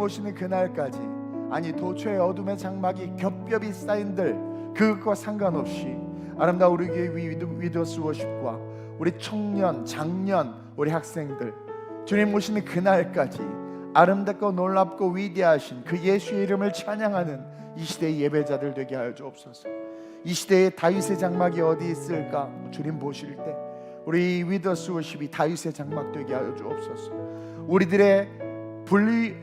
오시는 그날까지, 아니 도처의 어둠의 장막이 겹겹이 쌓인들 그것과 상관없이 아름다운 우리 교회 위도스 워십과 우리 청년, 장년, 우리 학생들, 주님 오시는 그날까지 아름답고 놀랍고 위대하신 그 예수의 이름을 찬양하는 이 시대의 예배자들 되게 하여 주옵소서. 이 시대의 다윗의 장막이 어디 있을까? 주님 보실 때 우리 위도스 워십이 다윗의 장막 되게 하여 주옵소서. 우리들의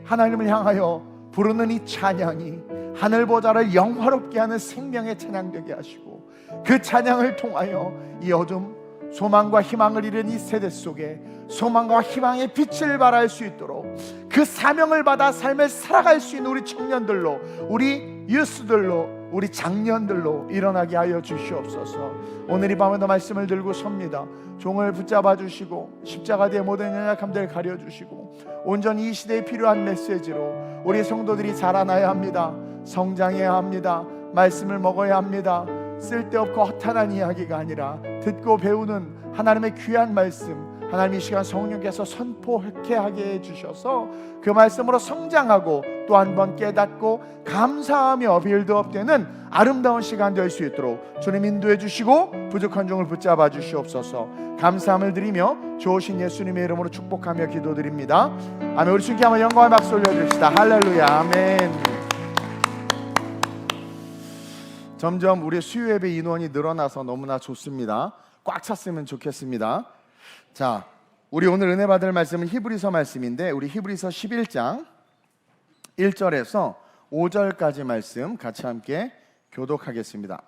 하나님을 향하여 부르는 이 찬양이 하늘 보좌를 영화롭게 하는 생명의 찬양 되게 하시고, 그 찬양을 통하여 이 어둠, 소망과 희망을 잃은 이 세대 속에 소망과 희망의 빛을 발할 수 있도록 그 사명을 받아 삶을 살아갈 수 있는 우리 청년들로, 우리 유스들로, 우리 장년들로 일어나게 하여 주시옵소서. 오늘 이 밤에도 말씀을 들고 섭니다. 종을 붙잡아 주시고 십자가대의 모든 연약함들 가려주시고 온전히 이 시대에 필요한 메시지로 우리 성도들이 자라나야 합니다. 성장해야 합니다. 말씀을 먹어야 합니다. 쓸데없고 허탄한 이야기가 아니라 듣고 배우는 하나님의 귀한 말씀, 하나님 이 시간 성령께서 선포하게 하게 해주셔서 그 말씀으로 성장하고 또 한 번 깨닫고 감사하며 빌드업 되는 아름다운 시간 될 수 있도록 주님 인도해 주시고 부족한 종을 붙잡아 주시옵소서. 감사함을 드리며 좋으신 예수님의 이름으로 축복하며 기도드립니다. 아멘. 우리 주님께 한번 영광의 박수 올려드립시다. 할렐루야. 아멘. 점점 우리 수요 예배 인원이 늘어나서 너무나 좋습니다. 꽉 찼으면 좋겠습니다. 자, 우리 오늘 은혜 받을 말씀은 히브리서 말씀인데, 우리 히브리서 11장 1절에서 5절까지 말씀 같이 함께 교독하겠습니다.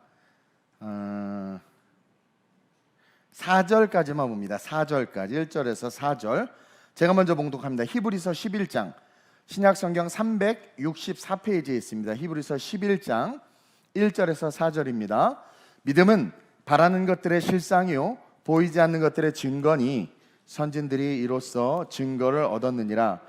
4절까지만 봅니다. 4절까지, 1절에서 4절 제가 먼저 봉독합니다. 히브리서 11장 신약성경 364페이지에 있습니다. 히브리서 11장 1절에서 4절입니다. 믿음은 바라는 것들의 실상이요 보이지 않는 것들의 증거니 선진들이 이로써 증거를 얻었느니라.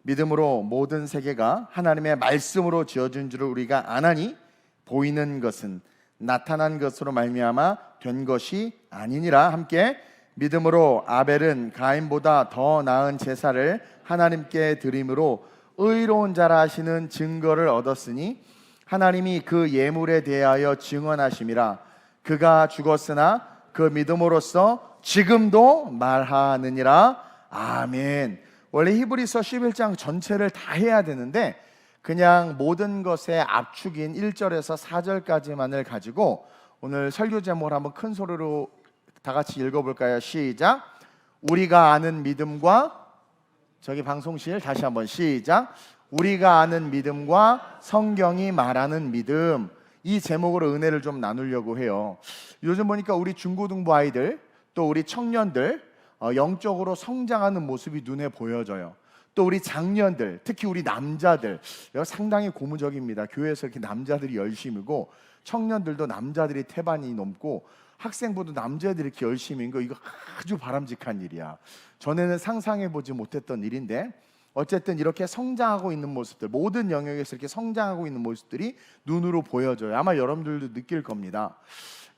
믿음으로 모든 세계가 하나님의 말씀으로 지어진 줄을 우리가 아나니 보이는 것은 나타난 것으로 말미암아 된 것이 아니니라. 함께 믿음으로 아벨은 가인보다 더 나은 제사를 하나님께 드림으로 의로운 자라 하시는 증거를 얻었으니 하나님이 그 예물에 대하여 증언하심이라. 그가 죽었으나 그 믿음으로써 지금도 말하느니라. 아멘. 원래 히브리서 11장 전체를 다 해야 되는데 그냥 모든 것의 압축인 1절에서 4절까지만을 가지고 오늘 설교 제목을 한번 큰 소리로 다 같이 읽어볼까요? 시작. 우리가 아는 믿음과, 저기 방송실 다시 한번 시작. 우리가 아는 믿음과 성경이 말하는 믿음, 이 제목으로 은혜를 좀 나누려고 해요. 요즘 보니까 우리 중고등부 아이들 또 우리 청년들 영적으로 성장하는 모습이 눈에 보여져요. 또 우리 장년들, 특히 우리 남자들 상당히 고무적입니다. 교회에서 이렇게 남자들이 열심이고 청년들도 남자들이 태반이 넘고 학생부도 남자들이 이렇게 열심인 거, 이거 아주 바람직한 일이야. 전에는 상상해보지 못했던 일인데 어쨌든 이렇게 성장하고 있는 모습들, 모든 영역에서 이렇게 성장하고 있는 모습들이 눈으로 보여져요. 아마 여러분들도 느낄 겁니다.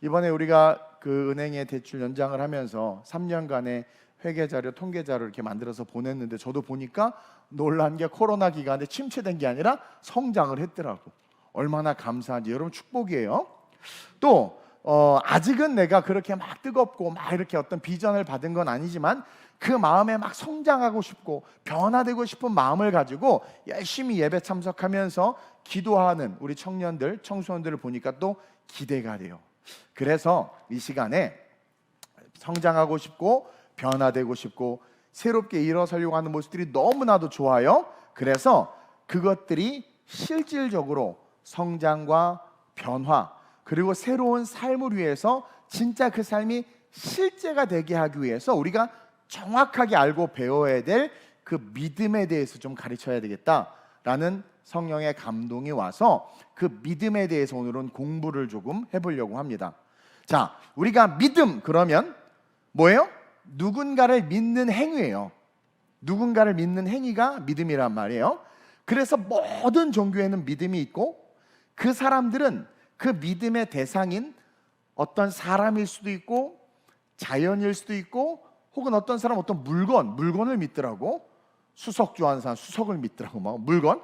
이번에 우리가 그 은행에 대출 연장을 하면서 3년간의 회계자료, 통계자료 이렇게 만들어서 보냈는데 저도 보니까 놀란 게 코로나 기간에 침체된 게 아니라 성장을 했더라고. 얼마나 감사한지. 여러분 축복이에요. 또 아직은 내가 그렇게 막 뜨겁고 막 이렇게 어떤 비전을 받은 건 아니지만 그 마음에 막 성장하고 싶고 변화되고 싶은 마음을 가지고 열심히 예배 참석하면서 기도하는 우리 청년들, 청소년들을 보니까 또 기대가 돼요. 그래서 이 시간에 성장하고 싶고 변화되고 싶고 새롭게 일어서려고 하는 모습들이 너무나도 좋아요. 그래서 그것들이 실질적으로 성장과 변화 그리고 새로운 삶을 위해서 진짜 그 삶이 실제가 되게 하기 위해서 우리가 정확하게 알고 배워야 될 그 믿음에 대해서 좀 가르쳐야 되겠다라는 성령의 감동이 와서 그 믿음에 대해서 오늘은 공부를 조금 해보려고 합니다. 자, 우리가 믿음 그러면 뭐예요? 누군가를 믿는 행위예요. 누군가를 믿는 행위가 믿음이란 말이에요. 그래서 모든 종교에는 믿음이 있고 그 사람들은 그 믿음의 대상인 어떤 사람일 수도 있고 자연일 수도 있고 혹은 어떤 사람 어떤 물건을 믿더라고. 수석 좋아하는 사람 수석을 믿더라고. 막 물건.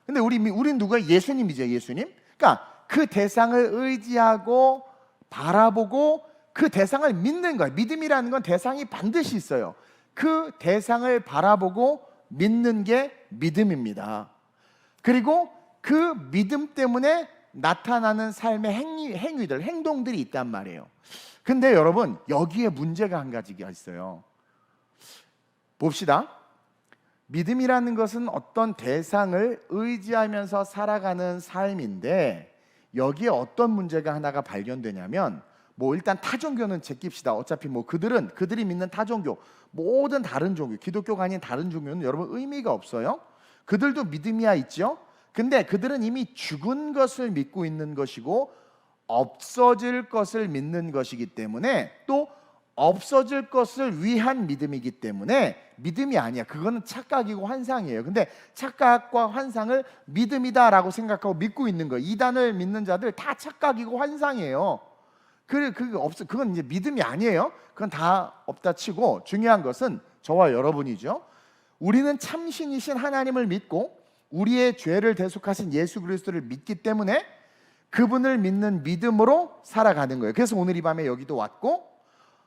근데 우린 누가? 예수님이죠, 예수님. 그러니까 그 대상을 의지하고 바라보고 그 대상을 믿는 거예요. 믿음이라는 건 대상이 반드시 있어요. 그 대상을 바라보고 믿는 게 믿음입니다. 그리고 그 믿음 때문에 나타나는 삶의 행위들, 행동들이 있단 말이에요. 근데 여러분, 여기에 문제가 한 가지가 있어요. 봅시다. 믿음이라는 것은 어떤 대상을 의지하면서 살아가는 삶인데, 여기에 어떤 문제가 하나가 발견되냐면, 일단 타종교는 제낍시다. 어차피 그들이 믿는 타종교, 모든 다른 종교, 기독교가 아닌 다른 종교는 여러분 의미가 없어요. 그들도 믿음이야 있죠. 근데 그들은 이미 죽은 것을 믿고 있는 것이고 없어질 것을 믿는 것이기 때문에, 또 없어질 것을 위한 믿음이기 때문에 믿음이 아니야. 그거는 착각이고 환상이에요. 근데 착각과 환상을 믿음이다라고 생각하고 믿고 있는 거예요. 이단을 믿는 자들 다 착각이고 환상이에요. 그건 이제 믿음이 아니에요. 그건 다 없다 치고, 중요한 것은 저와 여러분이죠. 우리는 참신이신 하나님을 믿고 우리의 죄를 대속하신 예수 그리스도를 믿기 때문에 그분을 믿는 믿음으로 살아가는 거예요. 그래서 오늘 이 밤에 여기도 왔고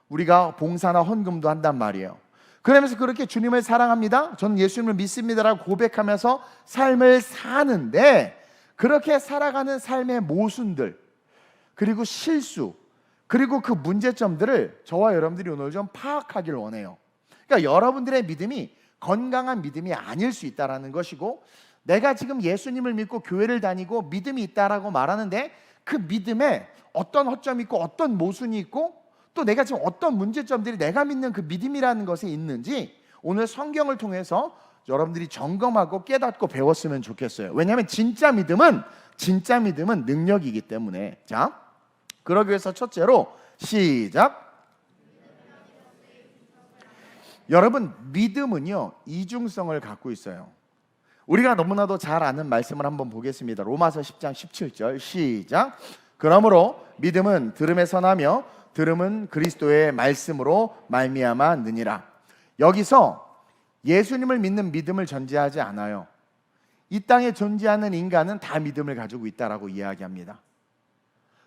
우리가 봉사나 헌금도 한단 말이에요. 그러면서 그렇게 주님을 사랑합니다, 저는 예수님을 믿습니다라고 고백하면서 삶을 사는데, 그렇게 살아가는 삶의 모순들, 그리고 실수, 그리고 그 문제점들을 저와 여러분들이 오늘 좀 파악하길 원해요. 그러니까 여러분들의 믿음이 건강한 믿음이 아닐 수 있다는 것이고, 내가 지금 예수님을 믿고 교회를 다니고 믿음이 있다라고 말하는데 그 믿음에 어떤 허점이 있고 어떤 모순이 있고, 또 내가 지금 어떤 문제점들이 내가 믿는 그 믿음이라는 것에 있는지 오늘 성경을 통해서 여러분들이 점검하고 깨닫고 배웠으면 좋겠어요. 왜냐하면 진짜 믿음은 능력이기 때문에. 자, 그러기 위해서 첫째로 시작. 여러분, 믿음은요 이중성을 갖고 있어요. 우리가 너무나도 잘 아는 말씀을 한번 보겠습니다. 로마서 10장 17절 시작. 그러므로 믿음은 들음에서 나며 들음은 그리스도의 말씀으로 말미암아 느니라. 여기서 예수님을 믿는 믿음을 전제하지 않아요. 이 땅에 존재하는 인간은 다 믿음을 가지고 있다라고 이야기합니다.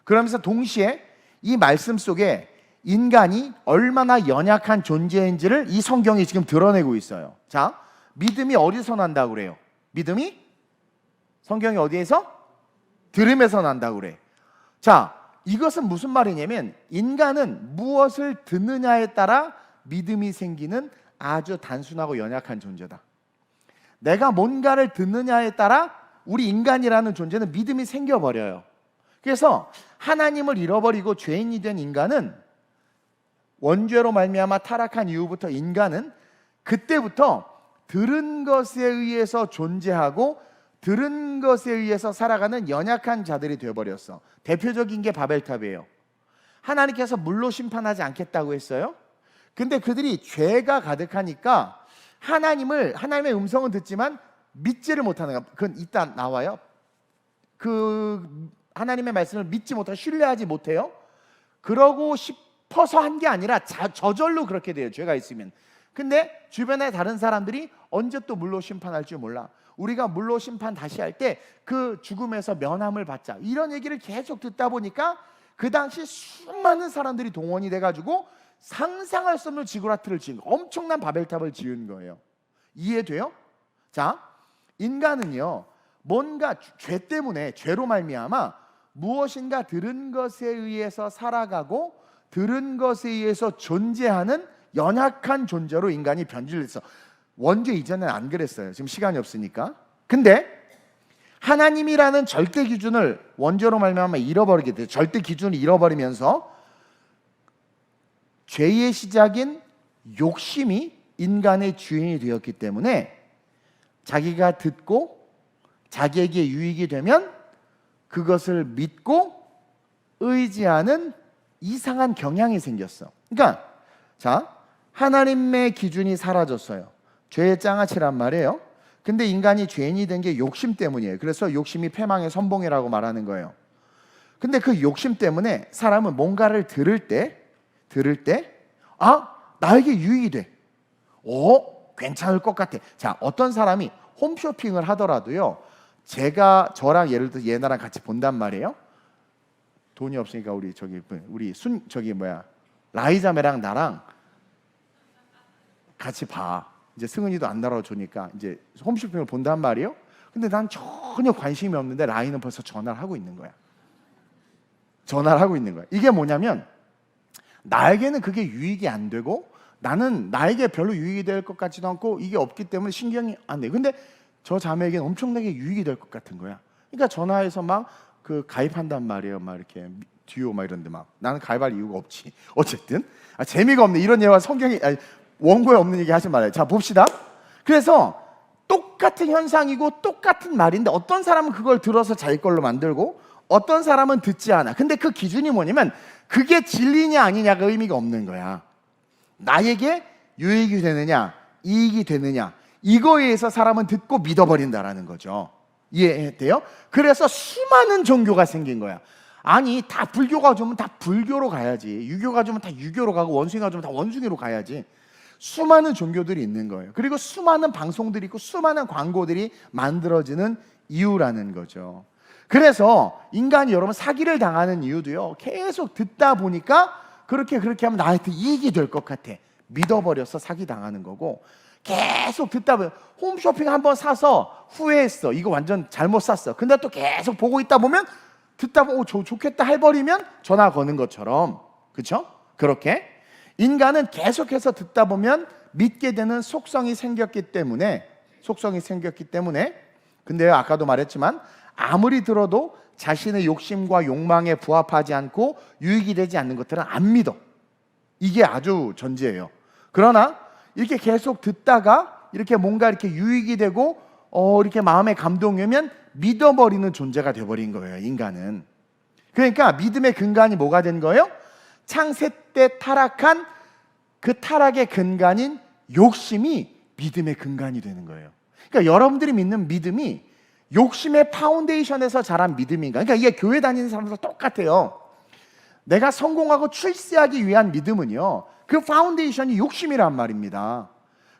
그러면서 동시에 이 말씀 속에 인간이 얼마나 연약한 존재인지를 이 성경이 지금 드러내고 있어요. 자, 믿음이 어디서 난다고 그래요? 믿음이 성경이 어디에서? 들음에서 난다고 그래. 자, 이것은 무슨 말이냐면 인간은 무엇을 듣느냐에 따라 믿음이 생기는 아주 단순하고 연약한 존재다. 내가 뭔가를 듣느냐에 따라 우리 인간이라는 존재는 믿음이 생겨버려요. 그래서 하나님을 잃어버리고 죄인이 된 인간은, 원죄로 말미암아 타락한 이후부터 인간은 그때부터 들은 것에 의해서 존재하고 들은 것에 의해서 살아가는 연약한 자들이 되어버렸어. 대표적인 게 바벨탑이에요. 하나님께서 물로 심판하지 않겠다고 했어요. 근데 그들이 죄가 가득하니까 하나님의 음성은 듣지만 믿지를 못하는 거야. 그건 이따 나와요. 그 하나님의 말씀을 믿지 못하고 신뢰하지 못해요. 그러고 싶어서 한 게 아니라 저절로 그렇게 돼요, 죄가 있으면. 근데 주변에 다른 사람들이 언제 또 물로 심판할 줄 몰라. 우리가 물로 심판 다시 할 때 그 죽음에서 면함을 받자, 이런 얘기를 계속 듣다 보니까 그 당시 수많은 사람들이 동원이 돼가지고 상상할 수 없는 지구라트를 지은, 엄청난 바벨탑을 지은 거예요. 이해돼요? 자, 인간은요 뭔가 죄 때문에, 죄로 말미암아 무엇인가 들은 것에 의해서 살아가고 들은 것에 의해서 존재하는 연약한 존재로 인간이 변질됐어. 원죄 이전엔 안 그랬어요. 지금 시간이 없으니까. 근데 하나님이라는 절대 기준을 원죄로 말미암아 잃어버리게 돼요. 절대 기준을 잃어버리면서 죄의 시작인 욕심이 인간의 주인이 되었기 때문에 자기가 듣고 자기에게 유익이 되면 그것을 믿고 의지하는 이상한 경향이 생겼어. 그러니까 자, 하나님의 기준이 사라졌어요. 죄의 장아찌란 말이에요. 근데 인간이 죄인이 된 게 욕심 때문이에요. 그래서 욕심이 패망의 선봉이라고 말하는 거예요. 근데 그 욕심 때문에 사람은 뭔가를 들을 때 나에게 유익이 돼. 괜찮을 것 같아. 자, 어떤 사람이 홈쇼핑을 하더라도요, 제가 저랑 예를 들어 얘나랑 같이 본단 말이에요. 돈이 없으니까 우리 라이자매랑 나랑 같이 봐. 이제 승은이도 안 날아주니까 이제 홈쇼핑을 본단 말이에요. 근데 난 전혀 관심이 없는데 라이는 벌써 전화를 하고 있는 거야. 이게 뭐냐면 나에게는 그게 유익이 안 되고 나는 나에게 별로 유익이 될 것 같지도 않고 이게 없기 때문에 신경이 안 돼. 근데 저 자매에게는 엄청나게 유익이 될 것 같은 거야. 그러니까 전화해서 막 그 가입한단 말이에요. 막 이렇게 듀오 막 이런데 막 나는 가입할 이유가 없지. 어쨌든 재미가 없네. 이런 예와 원고에 없는 얘기 하지 말아요. 자, 봅시다. 그래서 똑같은 현상이고 똑같은 말인데 어떤 사람은 그걸 들어서 자기 걸로 만들고 어떤 사람은 듣지 않아. 근데 그 기준이 뭐냐면 그게 진리냐 아니냐가 의미가 없는 거야. 나에게 유익이 되느냐 이익이 되느냐 이거에 의해서 사람은 듣고 믿어버린다라는 거죠. 이해돼요? 그래서 수많은 종교가 생긴 거야. 아니 다 불교가 좋으면 다 불교로 가야지, 유교가 좋으면 다 유교로 가고 원숭이가 좋으면 다 원숭이로 가야지. 수많은 종교들이 있는 거예요. 그리고 수많은 방송들이 있고 수많은 광고들이 만들어지는 이유라는 거죠. 그래서 인간이 여러분 사기를 당하는 이유도요, 계속 듣다 보니까 그렇게 하면 나한테 이익이 될 것 같아 믿어버려서 사기 당하는 거고, 계속 듣다 보면 홈쇼핑 한번 사서 후회했어. 이거 완전 잘못 샀어. 근데 또 계속 보고 있다 보면 듣다 보면 좋겠다 해버리면 전화 거는 것처럼, 그렇죠? 그렇게 인간은 계속해서 듣다 보면 믿게 되는 속성이 생겼기 때문에 근데요, 아까도 말했지만 아무리 들어도 자신의 욕심과 욕망에 부합하지 않고 유익이 되지 않는 것들은 안 믿어. 이게 아주 전제예요. 그러나 이렇게 계속 듣다가 이렇게 뭔가 이렇게 유익이 되고 이렇게 마음에 감동이 오면 믿어버리는 존재가 되어버린 거예요, 인간은. 그러니까 믿음의 근간이 뭐가 된 거예요? 창세 때 타락한 그 타락의 근간인 욕심이 믿음의 근간이 되는 거예요. 그러니까 여러분들이 믿는 믿음이 욕심의 파운데이션에서 자란 믿음인가? 그러니까 이게 교회 다니는 사람들 똑같아요. 내가 성공하고 출세하기 위한 믿음은요, 그 파운데이션이 욕심이란 말입니다.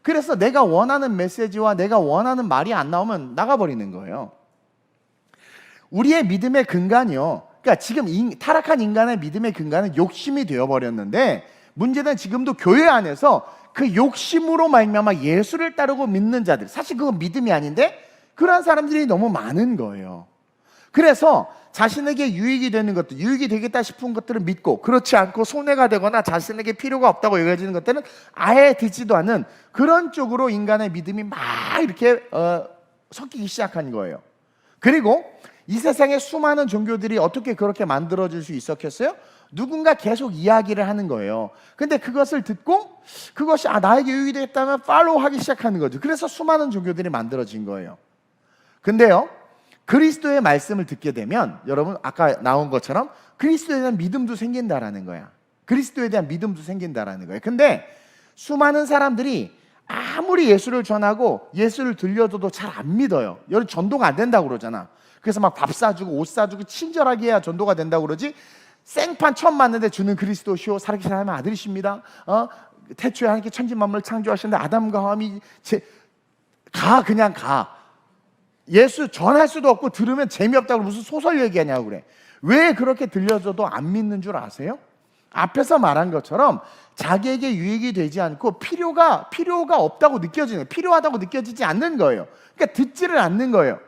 그래서 내가 원하는 메시지와 내가 원하는 말이 안 나오면 나가버리는 거예요. 우리의 믿음의 근간이요, 그러니까 지금 타락한 인간의 믿음의 근간은 욕심이 되어버렸는데, 문제는 지금도 교회 안에서 그 욕심으로 말미암아 예수를 따르고 믿는 자들, 사실 그건 믿음이 아닌데 그러한 사람들이 너무 많은 거예요. 그래서 자신에게 유익이 되는 것들, 유익이 되겠다 싶은 것들을 믿고, 그렇지 않고 손해가 되거나 자신에게 필요가 없다고 여겨지는 것들은 아예 듣지도 않는 그런 쪽으로 인간의 믿음이 막 이렇게 섞이기 시작한 거예요. 그리고 이 세상에 수많은 종교들이 어떻게 그렇게 만들어질 수 있었겠어요? 누군가 계속 이야기를 하는 거예요. 근데 그것을 듣고 그것이 나에게 유익이 되겠다면 팔로우하기 시작하는 거죠. 그래서 수많은 종교들이 만들어진 거예요. 근데요, 그리스도의 말씀을 듣게 되면 여러분 아까 나온 것처럼 그리스도에 대한 믿음도 생긴다라는 거야. 그리스도에 대한 믿음도 생긴다라는 거예요. 근데 수많은 사람들이 아무리 예수를 전하고 예수를 들려줘도 잘 안 믿어요. 여러분 전도가 안 된다고 그러잖아. 그래서 막 밥 사주고 옷 사주고 친절하게 해야 전도가 된다고 그러지, 생판 처음 만났는데 주는 그리스도시오 살아계신 하나님의 아들이십니다. 태초에 하나님께 천지만물을 창조하셨는데 아담과 하와이 그냥 가. 예수 전할 수도 없고 들으면 재미없다고 무슨 소설 얘기하냐고 그래. 왜 그렇게 들려줘도 안 믿는 줄 아세요? 앞에서 말한 것처럼 자기에게 유익이 되지 않고 필요가 없다고 느껴지는, 필요하다고 느껴지지 않는 거예요. 그러니까 듣지를 않는 거예요.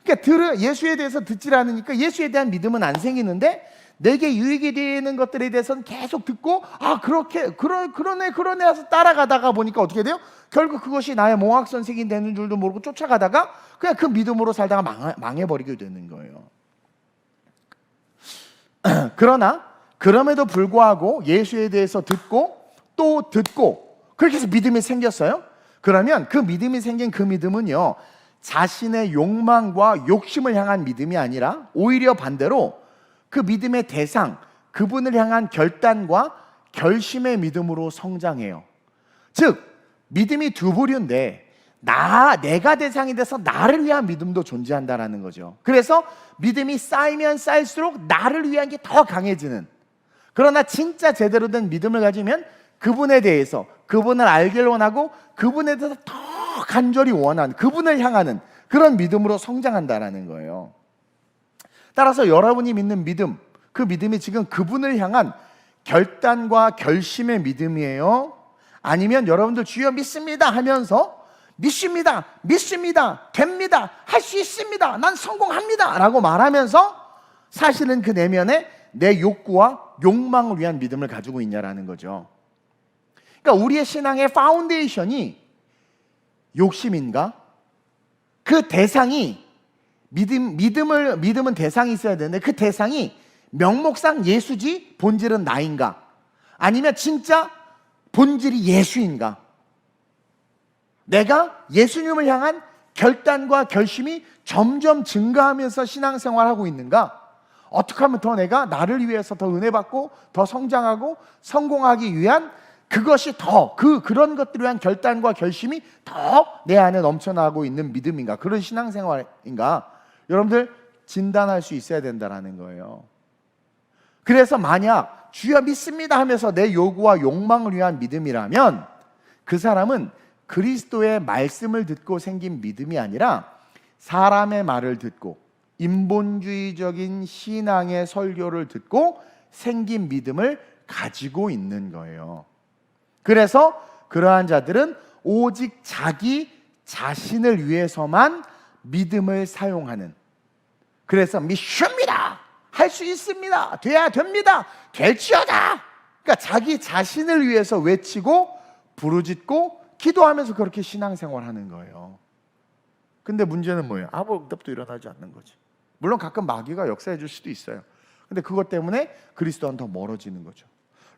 그러니까 예수에 대해서 듣지를 않으니까 예수에 대한 믿음은 안 생기는데, 내게 유익이 되는 것들에 대해서는 계속 듣고 그러네 해서 따라가다가 보니까 어떻게 돼요? 결국 그것이 나의 몽학 선생이 되는 줄도 모르고 쫓아가다가 그냥 그 믿음으로 살다가 망해버리게 되는 거예요. 그러나 그럼에도 불구하고 예수에 대해서 듣고 또 듣고 그렇게 해서 믿음이 생겼어요. 그러면 그 믿음이 생긴 그 믿음은요, 자신의 욕망과 욕심을 향한 믿음이 아니라 오히려 반대로 그 믿음의 대상, 그분을 향한 결단과 결심의 믿음으로 성장해요. 즉 믿음이 두 부류인데 내가 대상이 돼서 나를 위한 믿음도 존재한다라는 거죠. 그래서 믿음이 쌓이면 쌓일수록 나를 위한 게 더 강해지는, 그러나 진짜 제대로 된 믿음을 가지면 그분에 대해서, 그분을 알기를 원하고 그분에 대해서 더 간절히 원하는, 그분을 향하는 그런 믿음으로 성장한다라는 거예요. 따라서 여러분이 믿는 믿음, 그 믿음이 지금 그분을 향한 결단과 결심의 믿음이에요? 아니면 여러분들 주여 믿습니다 하면서 믿습니다, 됩니다, 할 수 있습니다, 난 성공합니다 라고 말하면서 사실은 그 내면에 내 욕구와 욕망을 위한 믿음을 가지고 있냐라는 거죠. 그러니까 우리의 신앙의 파운데이션이 욕심인가? 그 대상이 믿음은 대상이 있어야 되는데 그 대상이 명목상 예수지 본질은 나인가? 아니면 진짜 본질이 예수인가? 내가 예수님을 향한 결단과 결심이 점점 증가하면서 신앙생활하고 있는가? 어떻게 하면 더 내가 나를 위해서 더 은혜 받고 더 성장하고 성공하기 위한 그것이 더 그런 것들을 위한 결단과 결심이 더 내 안에 넘쳐나고 있는 믿음인가? 그런 신앙생활인가? 여러분들 진단할 수 있어야 된다는 거예요. 그래서 만약 주여 믿습니다 하면서 내 요구와 욕망을 위한 믿음이라면 그 사람은 그리스도의 말씀을 듣고 생긴 믿음이 아니라 사람의 말을 듣고 인본주의적인 신앙의 설교를 듣고 생긴 믿음을 가지고 있는 거예요. 그래서 그러한 자들은 오직 자기 자신을 위해서만 믿음을 사용하는, 그래서 믿습니다, 할 수 있습니다, 돼야 됩니다, 될지어다, 그러니까 자기 자신을 위해서 외치고 부르짖고 기도하면서 그렇게 신앙생활하는 거예요. 근데 문제는 뭐예요? 아무 응답도 일어나지 않는 거지. 물론 가끔 마귀가 역사해 줄 수도 있어요. 근데 그것 때문에 그리스도와는 더 멀어지는 거죠.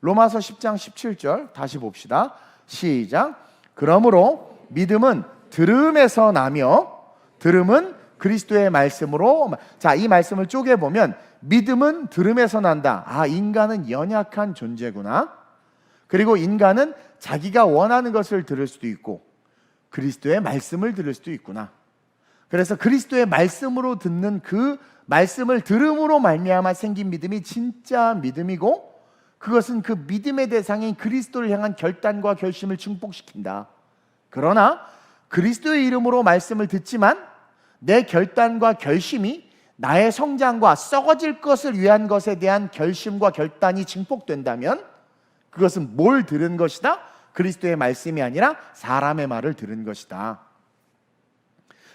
로마서 10장 17절 다시 봅시다. 시작. 그러므로 믿음은 들음에서 나며 들음은 그리스도의 말씀으로. 자, 이 말씀을 쪼개보면 믿음은 들음에서 난다. 아, 인간은 연약한 존재구나. 그리고 인간은 자기가 원하는 것을 들을 수도 있고 그리스도의 말씀을 들을 수도 있구나. 그래서 그리스도의 말씀으로 듣는 그 말씀을 들음으로 말미암아 생긴 믿음이 진짜 믿음이고, 그것은 그 믿음의 대상인 그리스도를 향한 결단과 결심을 증폭시킨다. 그러나 그리스도의 이름으로 말씀을 듣지만 내 결단과 결심이 나의 성장과 썩어질 것을 위한 것에 대한 결심과 결단이 증폭된다면 그것은 뭘 들은 것이다? 그리스도의 말씀이 아니라 사람의 말을 들은 것이다.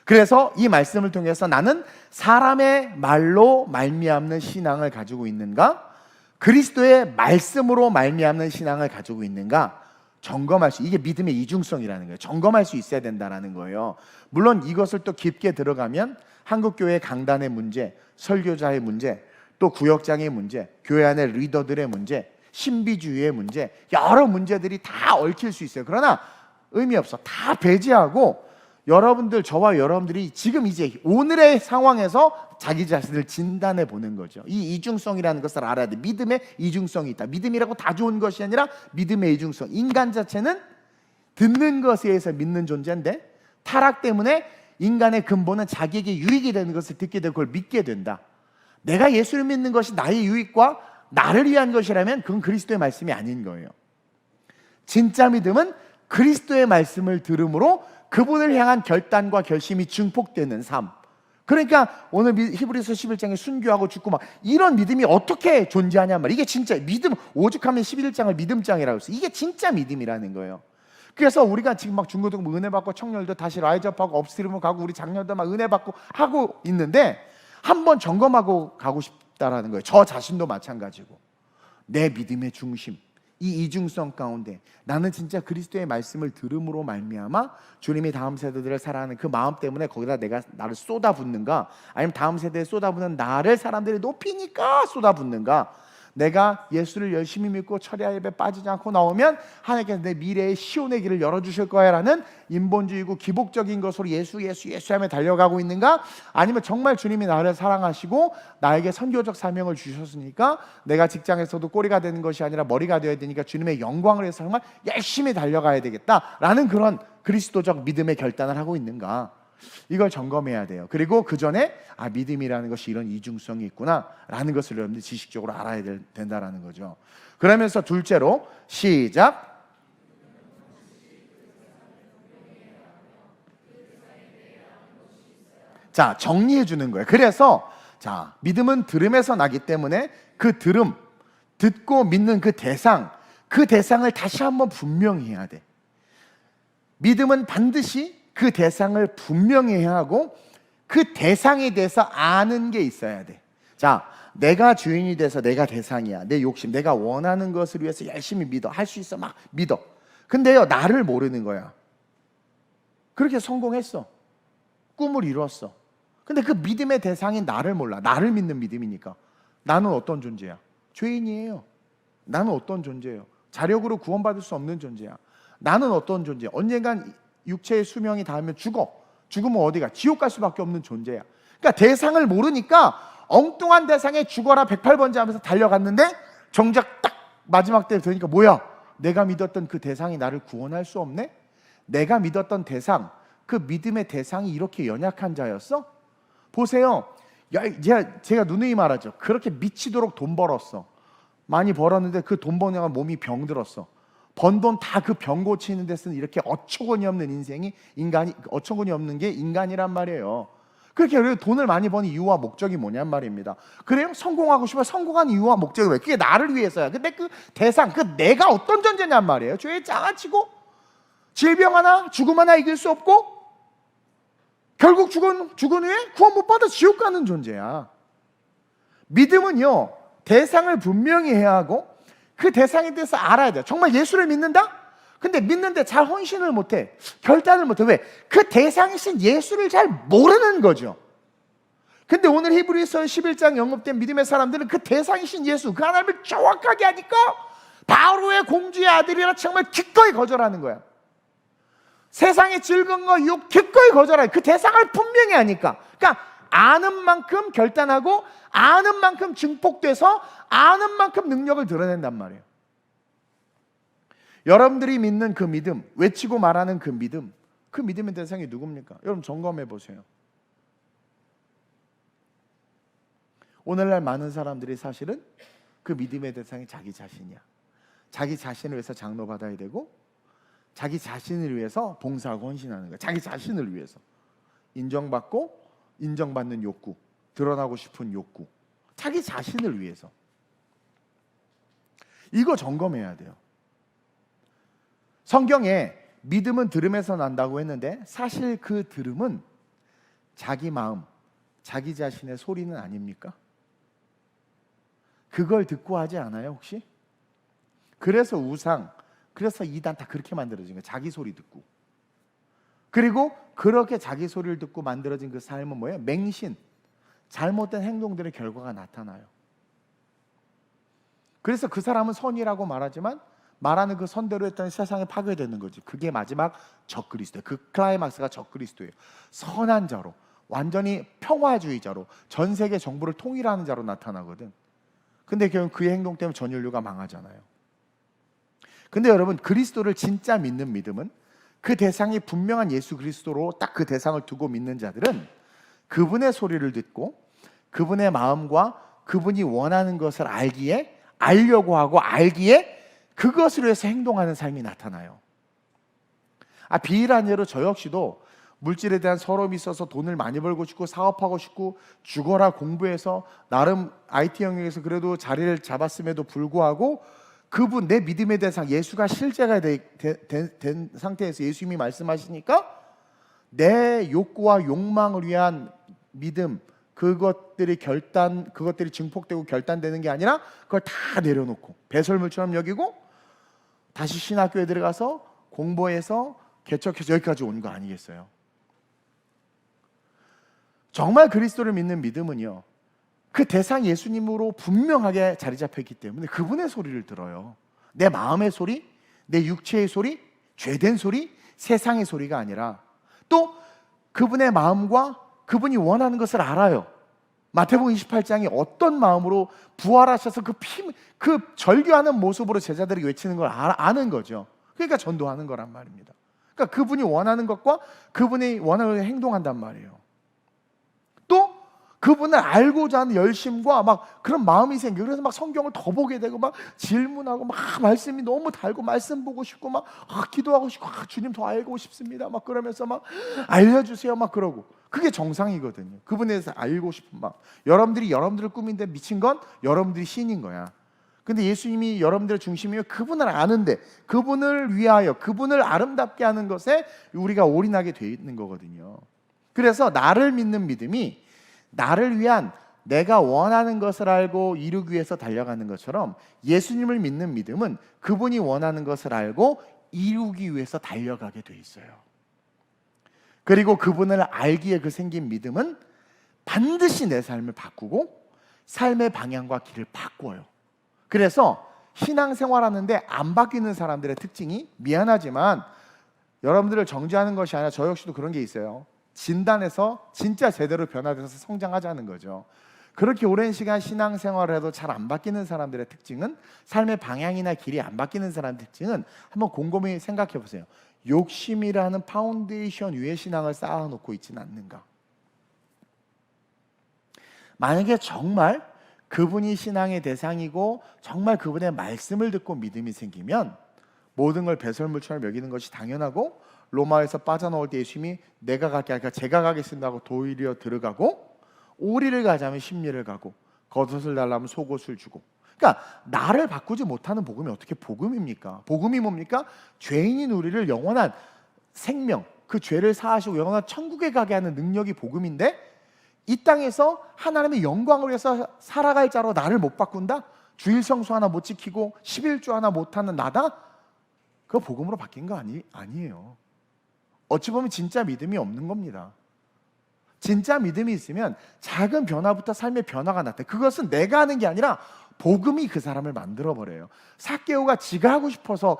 그래서 이 말씀을 통해서 나는 사람의 말로 말미암는 신앙을 가지고 있는가? 그리스도의 말씀으로 말미암는 신앙을 가지고 있는가? 점검할 수, 이게 믿음의 이중성이라는 거예요. 점검할 수 있어야 된다는 거예요. 물론 이것을 또 깊게 들어가면 한국교회 강단의 문제, 설교자의 문제, 또 구역장의 문제, 교회 안의 리더들의 문제, 신비주의의 문제, 여러 문제들이 다 얽힐 수 있어요. 그러나 의미 없어. 다 배제하고 여러분들, 저와 여러분들이 지금 이제 오늘의 상황에서 자기 자신을 진단해 보는 거죠. 이 이중성이라는 것을 알아야 돼. 믿음의 이중성이 있다. 믿음이라고 다 좋은 것이 아니라 믿음의 이중성. 인간 자체는 듣는 것에 의해서 믿는 존재인데 타락 때문에 인간의 근본은 자기에게 유익이 되는 것을 듣게 되고 그걸 믿게 된다. 내가 예수를 믿는 것이 나의 유익과 나를 위한 것이라면 그건 그리스도의 말씀이 아닌 거예요. 진짜 믿음은 그리스도의 말씀을 들음으로 그분을 향한 결단과 결심이 증폭되는 삶. 그러니까 오늘 히브리서 11장에 순교하고 죽고 막 이런 믿음이 어떻게 존재하냐 말이에요. 이게 진짜 믿음, 오죽하면 11장을 믿음장이라고 했어요. 이게 진짜 믿음이라는 거예요. 그래서 우리가 지금 막 중고등 은혜 받고 청년도 다시 라이즈업하고 업스트림을 가고 우리 장년도 막 은혜 받고 하고 있는데 한번 점검하고 가고 싶다라는 거예요. 저 자신도 마찬가지고 내 믿음의 중심, 이 이중성 가운데 나는 진짜 그리스도의 말씀을 들음으로 말미암아 주님이 다음 세대들을 사랑하는 그 마음 때문에 거기다 내가 나를 쏟아붓는가, 아니면 다음 세대에 쏟아붓는 나를 사람들이 높이니까 쏟아붓는가. 내가 예수를 열심히 믿고 철야 예배 빠지지 않고 나오면 하나님께서 내 미래의 시온의 길을 열어주실 거야 라는 인본주의고 기복적인 것으로 예수 하며 달려가고 있는가? 아니면 정말 주님이 나를 사랑하시고 나에게 선교적 사명을 주셨으니까 내가 직장에서도 꼬리가 되는 것이 아니라 머리가 되어야 되니까 주님의 영광을 위해서 정말 열심히 달려가야 되겠다라는 그런 그리스도적 믿음의 결단을 하고 있는가? 이걸 점검해야 돼요. 그리고 그 전에 믿음이라는 것이 이런 이중성이 있구나 라는 것을 여러분들이 지식적으로 알아야 된다는 거죠. 그러면서 둘째로 시작. 자, 정리해 주는 거예요. 그래서 자, 믿음은 들음에서 나기 때문에 그 들음, 듣고 믿는 그 대상을 다시 한번 분명히 해야 돼. 믿음은 반드시 그 대상을 분명히 해야 하고 그 대상에 대해서 아는 게 있어야 돼. 자, 내가 주인이 돼서 내가 대상이야. 내 욕심, 내가 원하는 것을 위해서 열심히 믿어. 할 수 있어. 막 믿어. 근데요, 나를 모르는 거야. 그렇게 성공했어. 꿈을 이루었어. 근데 그 믿음의 대상이 나를 몰라. 나를 믿는 믿음이니까. 나는 어떤 존재야? 죄인이에요. 나는 어떤 존재예요? 자력으로 구원받을 수 없는 존재야. 나는 어떤 존재야? 언젠간 육체의 수명이 닿으면 죽어. 죽으면 어디가? 지옥 갈 수밖에 없는 존재야. 그러니까 대상을 모르니까 엉뚱한 대상에 죽어라 108번째 하면서 달려갔는데 정작 딱 마지막 때 되니까 뭐야? 내가 믿었던 그 대상이 나를 구원할 수 없네? 내가 믿었던 대상, 그 믿음의 대상이 이렇게 연약한 자였어? 보세요. 제가 누누이 말하죠. 그렇게 미치도록 돈 벌었어. 많이 벌었는데 그 돈 버느라 몸이 병들었어. 번 돈 다 그 병 고치는 데 쓰는 이렇게 어처구니 없는 인생이 어처구니 없는 게 인간이란 말이에요. 그렇게 돈을 많이 버는 이유와 목적이 뭐냔 말입니다. 그래요? 성공하고 싶어. 성공한 이유와 목적이 왜? 그게 나를 위해서야. 근데 그 대상, 그 내가 어떤 존재냔 말이에요. 죄에 장아치고 질병 하나, 죽음 하나 이길 수 없고 결국 죽은 후에 구원 못 받아 지옥 가는 존재야. 믿음은요, 대상을 분명히 해야 하고 그 대상에 대해서 알아야 돼요. 정말 예수를 믿는다? 근데 믿는데 잘 헌신을 못해. 결단을 못해. 왜? 그 대상이신 예수를 잘 모르는 거죠. 근데 오늘 히브리서 11장 영업된 믿음의 사람들은 그 대상이신 예수, 그 하나님을 정확하게 하니까 바로의 공주의 아들이라 정말 기꺼이 거절하는 거야. 세상의 즐거운 거 유혹 기꺼이 거절해. 그 대상을 분명히 하니까. 그러니까 아는 만큼 결단하고 아는 만큼 증폭돼서 아는 만큼 능력을 드러낸단 말이에요. 여러분들이 믿는 그 믿음, 외치고 말하는 그 믿음의 대상이 누굽니까? 여러분 점검해 보세요. 오늘날 많은 사람들이 사실은 그 믿음의 대상이 자기 자신이야. 자기 자신을 위해서 장로 받아야 되고 자기 자신을 위해서 봉사하고 헌신하는 거야. 자기 자신을 위해서 인정받고 인정받는 욕구, 드러나고 싶은 욕구, 자기 자신을 위해서. 이거 점검해야 돼요. 성경에 믿음은 들음에서 난다고 했는데 사실 그 들음은 자기 마음, 자기 자신의 소리는 아닙니까? 그걸 듣고 하지 않아요 혹시? 그래서 우상, 그래서 이단 다 그렇게 만들어진 거예요. 자기 소리 듣고. 그리고 그렇게 자기 소리를 듣고 만들어진 그 삶은 뭐예요? 맹신, 잘못된 행동들의 결과가 나타나요. 그래서 그 사람은 선이라고 말하지만 말하는 그 선대로 했더니 세상에 파괴되는 거지. 그게 마지막 적그리스도예요. 그 클라이막스가 적그리스도예요. 선한 자로, 완전히 평화주의자로, 전 세계 정부를 통일하는 자로 나타나거든. 근데 결국 그의 행동 때문에 전 인류가 망하잖아요. 근데 여러분, 그리스도를 진짜 믿는 믿음은 그 대상이 분명한 예수 그리스도로 딱 그 대상을 두고 믿는 자들은 그분의 소리를 듣고 그분의 마음과 그분이 원하는 것을 알려고 하고 알기에 그것을 위해서 행동하는 삶이 나타나요. 비일한 예로 저 역시도 물질에 대한 서름이 있어서 돈을 많이 벌고 싶고 사업하고 싶고 죽어라 공부해서 나름 IT 영역에서 그래도 자리를 잡았음에도 불구하고 그분, 내 믿음의 대상 예수가 실제가 된 상태에서 예수님이 말씀하시니까 내 욕구와 욕망을 위한 믿음, 그것들이 증폭되고 결단되는 게 아니라 그걸 다 내려놓고 배설물처럼 여기고 다시 신학교에 들어가서 공부해서 개척해서 여기까지 온 거 아니겠어요? 정말 그리스도를 믿는 믿음은요, 그 대상 예수님으로 분명하게 자리 잡혔기 때문에 그분의 소리를 들어요. 내 마음의 소리, 내 육체의 소리, 죄된 소리, 세상의 소리가 아니라 또 그분의 마음과 그분이 원하는 것을 알아요. 마태복음 28장이 어떤 마음으로 부활하셔서 그 절규하는 모습으로 제자들이 외치는 걸 아는 거죠. 그러니까 전도하는 거란 말입니다. 그러니까 그분이 원하는 것과 그분이 원하는 걸 행동한단 말이에요. 또 그분을 알고자 하는 열심과 막 그런 마음이 생겨요. 그래서 막 성경을 더 보게 되고 막 질문하고 막 말씀이 너무 달고 말씀 보고 싶고 막 기도하고 싶고 주님 더 알고 싶습니다. 막 그러면서 막 알려주세요. 막 그러고 그게 정상이거든요. 그분에 대해서 알고 싶은 마음. 여러분들이 여러분들을 꾸민데 미친 건 여러분들이 신인 거야. 근데 예수님이 여러분들의 중심이며 그분을 아는데, 그분을 위하여 그분을 아름답게 하는 것에 우리가 올인하게 돼 있는 거거든요. 그래서 나를 믿는 믿음이 나를 위한, 내가 원하는 것을 알고 이루기 위해서 달려가는 것처럼, 예수님을 믿는 믿음은 그분이 원하는 것을 알고 이루기 위해서 달려가게 돼 있어요. 그리고 그분을 알기에 그 생긴 믿음은 반드시 내 삶을 바꾸고 삶의 방향과 길을 바꿔요. 그래서 신앙생활하는데 안 바뀌는 사람들의 특징이, 미안하지만 여러분들을 정죄하는 것이 아니라 저 역시도 그런 게 있어요. 진단해서 진짜 제대로 변화돼서 성장하자는 거죠. 그렇게 오랜 시간 신앙생활을 해도 잘 안 바뀌는 사람들의 특징은, 삶의 방향이나 길이 안 바뀌는 사람의 특징은, 한번 곰곰이 생각해 보세요. 욕심이라는 파운데이션 위에 신앙을 쌓아놓고 있지는 않는가? 만약에 정말 그분이 신앙의 대상이고 정말 그분의 말씀을 듣고 믿음이 생기면 모든 걸 배설물처럼 여기는 것이 당연하고, 로마에서 빠져나올 때 예수님이 내가 갈게 하니까 제가 가겠습니다 하고 도리어 들어가고, 오리를 가자면 십리를 가고, 겉옷을 달라면 속옷을 주고. 그러니까 나를 바꾸지 못하는 복음이 어떻게 복음입니까? 복음이 뭡니까? 죄인인 우리를 영원한 생명, 그 죄를 사하시고 영원한 천국에 가게 하는 능력이 복음인데, 이 땅에서 하나님의 영광을 위해서 살아갈 자로 나를 못 바꾼다? 주일 성수 하나 못 지키고 11조 하나 못하는 나다? 그거 복음으로 바뀐 거 아니에요. 어찌 보면 진짜 믿음이 없는 겁니다. 진짜 믿음이 있으면 작은 변화부터 삶의 변화가 나타나요. 그것은 내가 하는 게 아니라 복음이 그 사람을 만들어버려요. 삭개오가 지가 하고 싶어서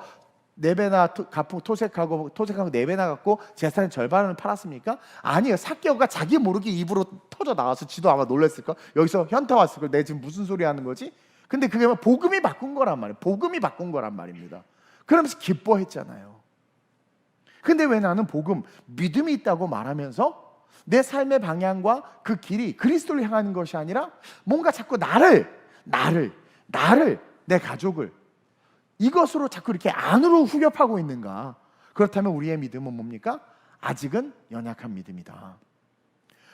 4배나 갚고 토색하고 4배나 갖고 재산의 절반을 팔았습니까? 아니에요. 삭개오가 자기 모르게 입으로 터져 나와서, 지도 아마 놀랐을까? 여기서 현타 왔을 걸. 내 지금 무슨 소리 하는 거지? 근데 그게 복음이 바꾼 거란 말이에요. 복음이 바꾼 거란 말입니다. 그러면서 기뻐했잖아요. 근데 왜 나는 복음, 믿음이 있다고 말하면서 내 삶의 방향과 그 길이 그리스도를 향하는 것이 아니라 뭔가 자꾸 나를, 내 가족을, 이것으로 자꾸 이렇게 안으로 후벼파고 있는가? 그렇다면 우리의 믿음은 뭡니까? 아직은 연약한 믿음이다.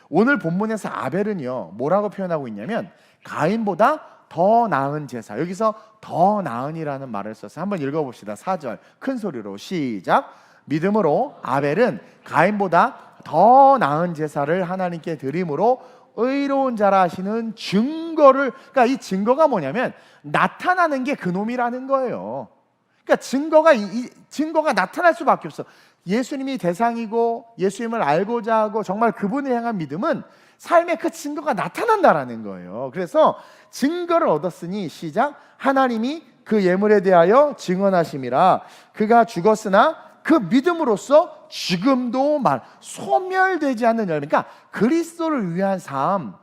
오늘 본문에서 아벨은요, 뭐라고 표현하고 있냐면 가인보다 더 나은 제사, 여기서 더 나은이라는 말을 써서 한번 읽어봅시다. 4절 큰 소리로 시작. 믿음으로 아벨은 가인보다 더 나은 제사를 하나님께 드림으로 의로운 자라 하시는 증거를, 그러니까 이 증거가 뭐냐면 나타나는 게 그놈이라는 거예요. 그러니까 증거가 나타날 수밖에 없어. 예수님이 대상이고 예수님을 알고자 하고 정말 그분을 향한 믿음은 삶의 그 증거가 나타난다라는 거예요. 그래서 증거를 얻었으니 시작. 하나님이 그 예물에 대하여 증언하심이라. 그가 죽었으나 그 믿음으로써 지금도 소멸되지 않는 열매. 그러니까 그리스도를 위한 삶,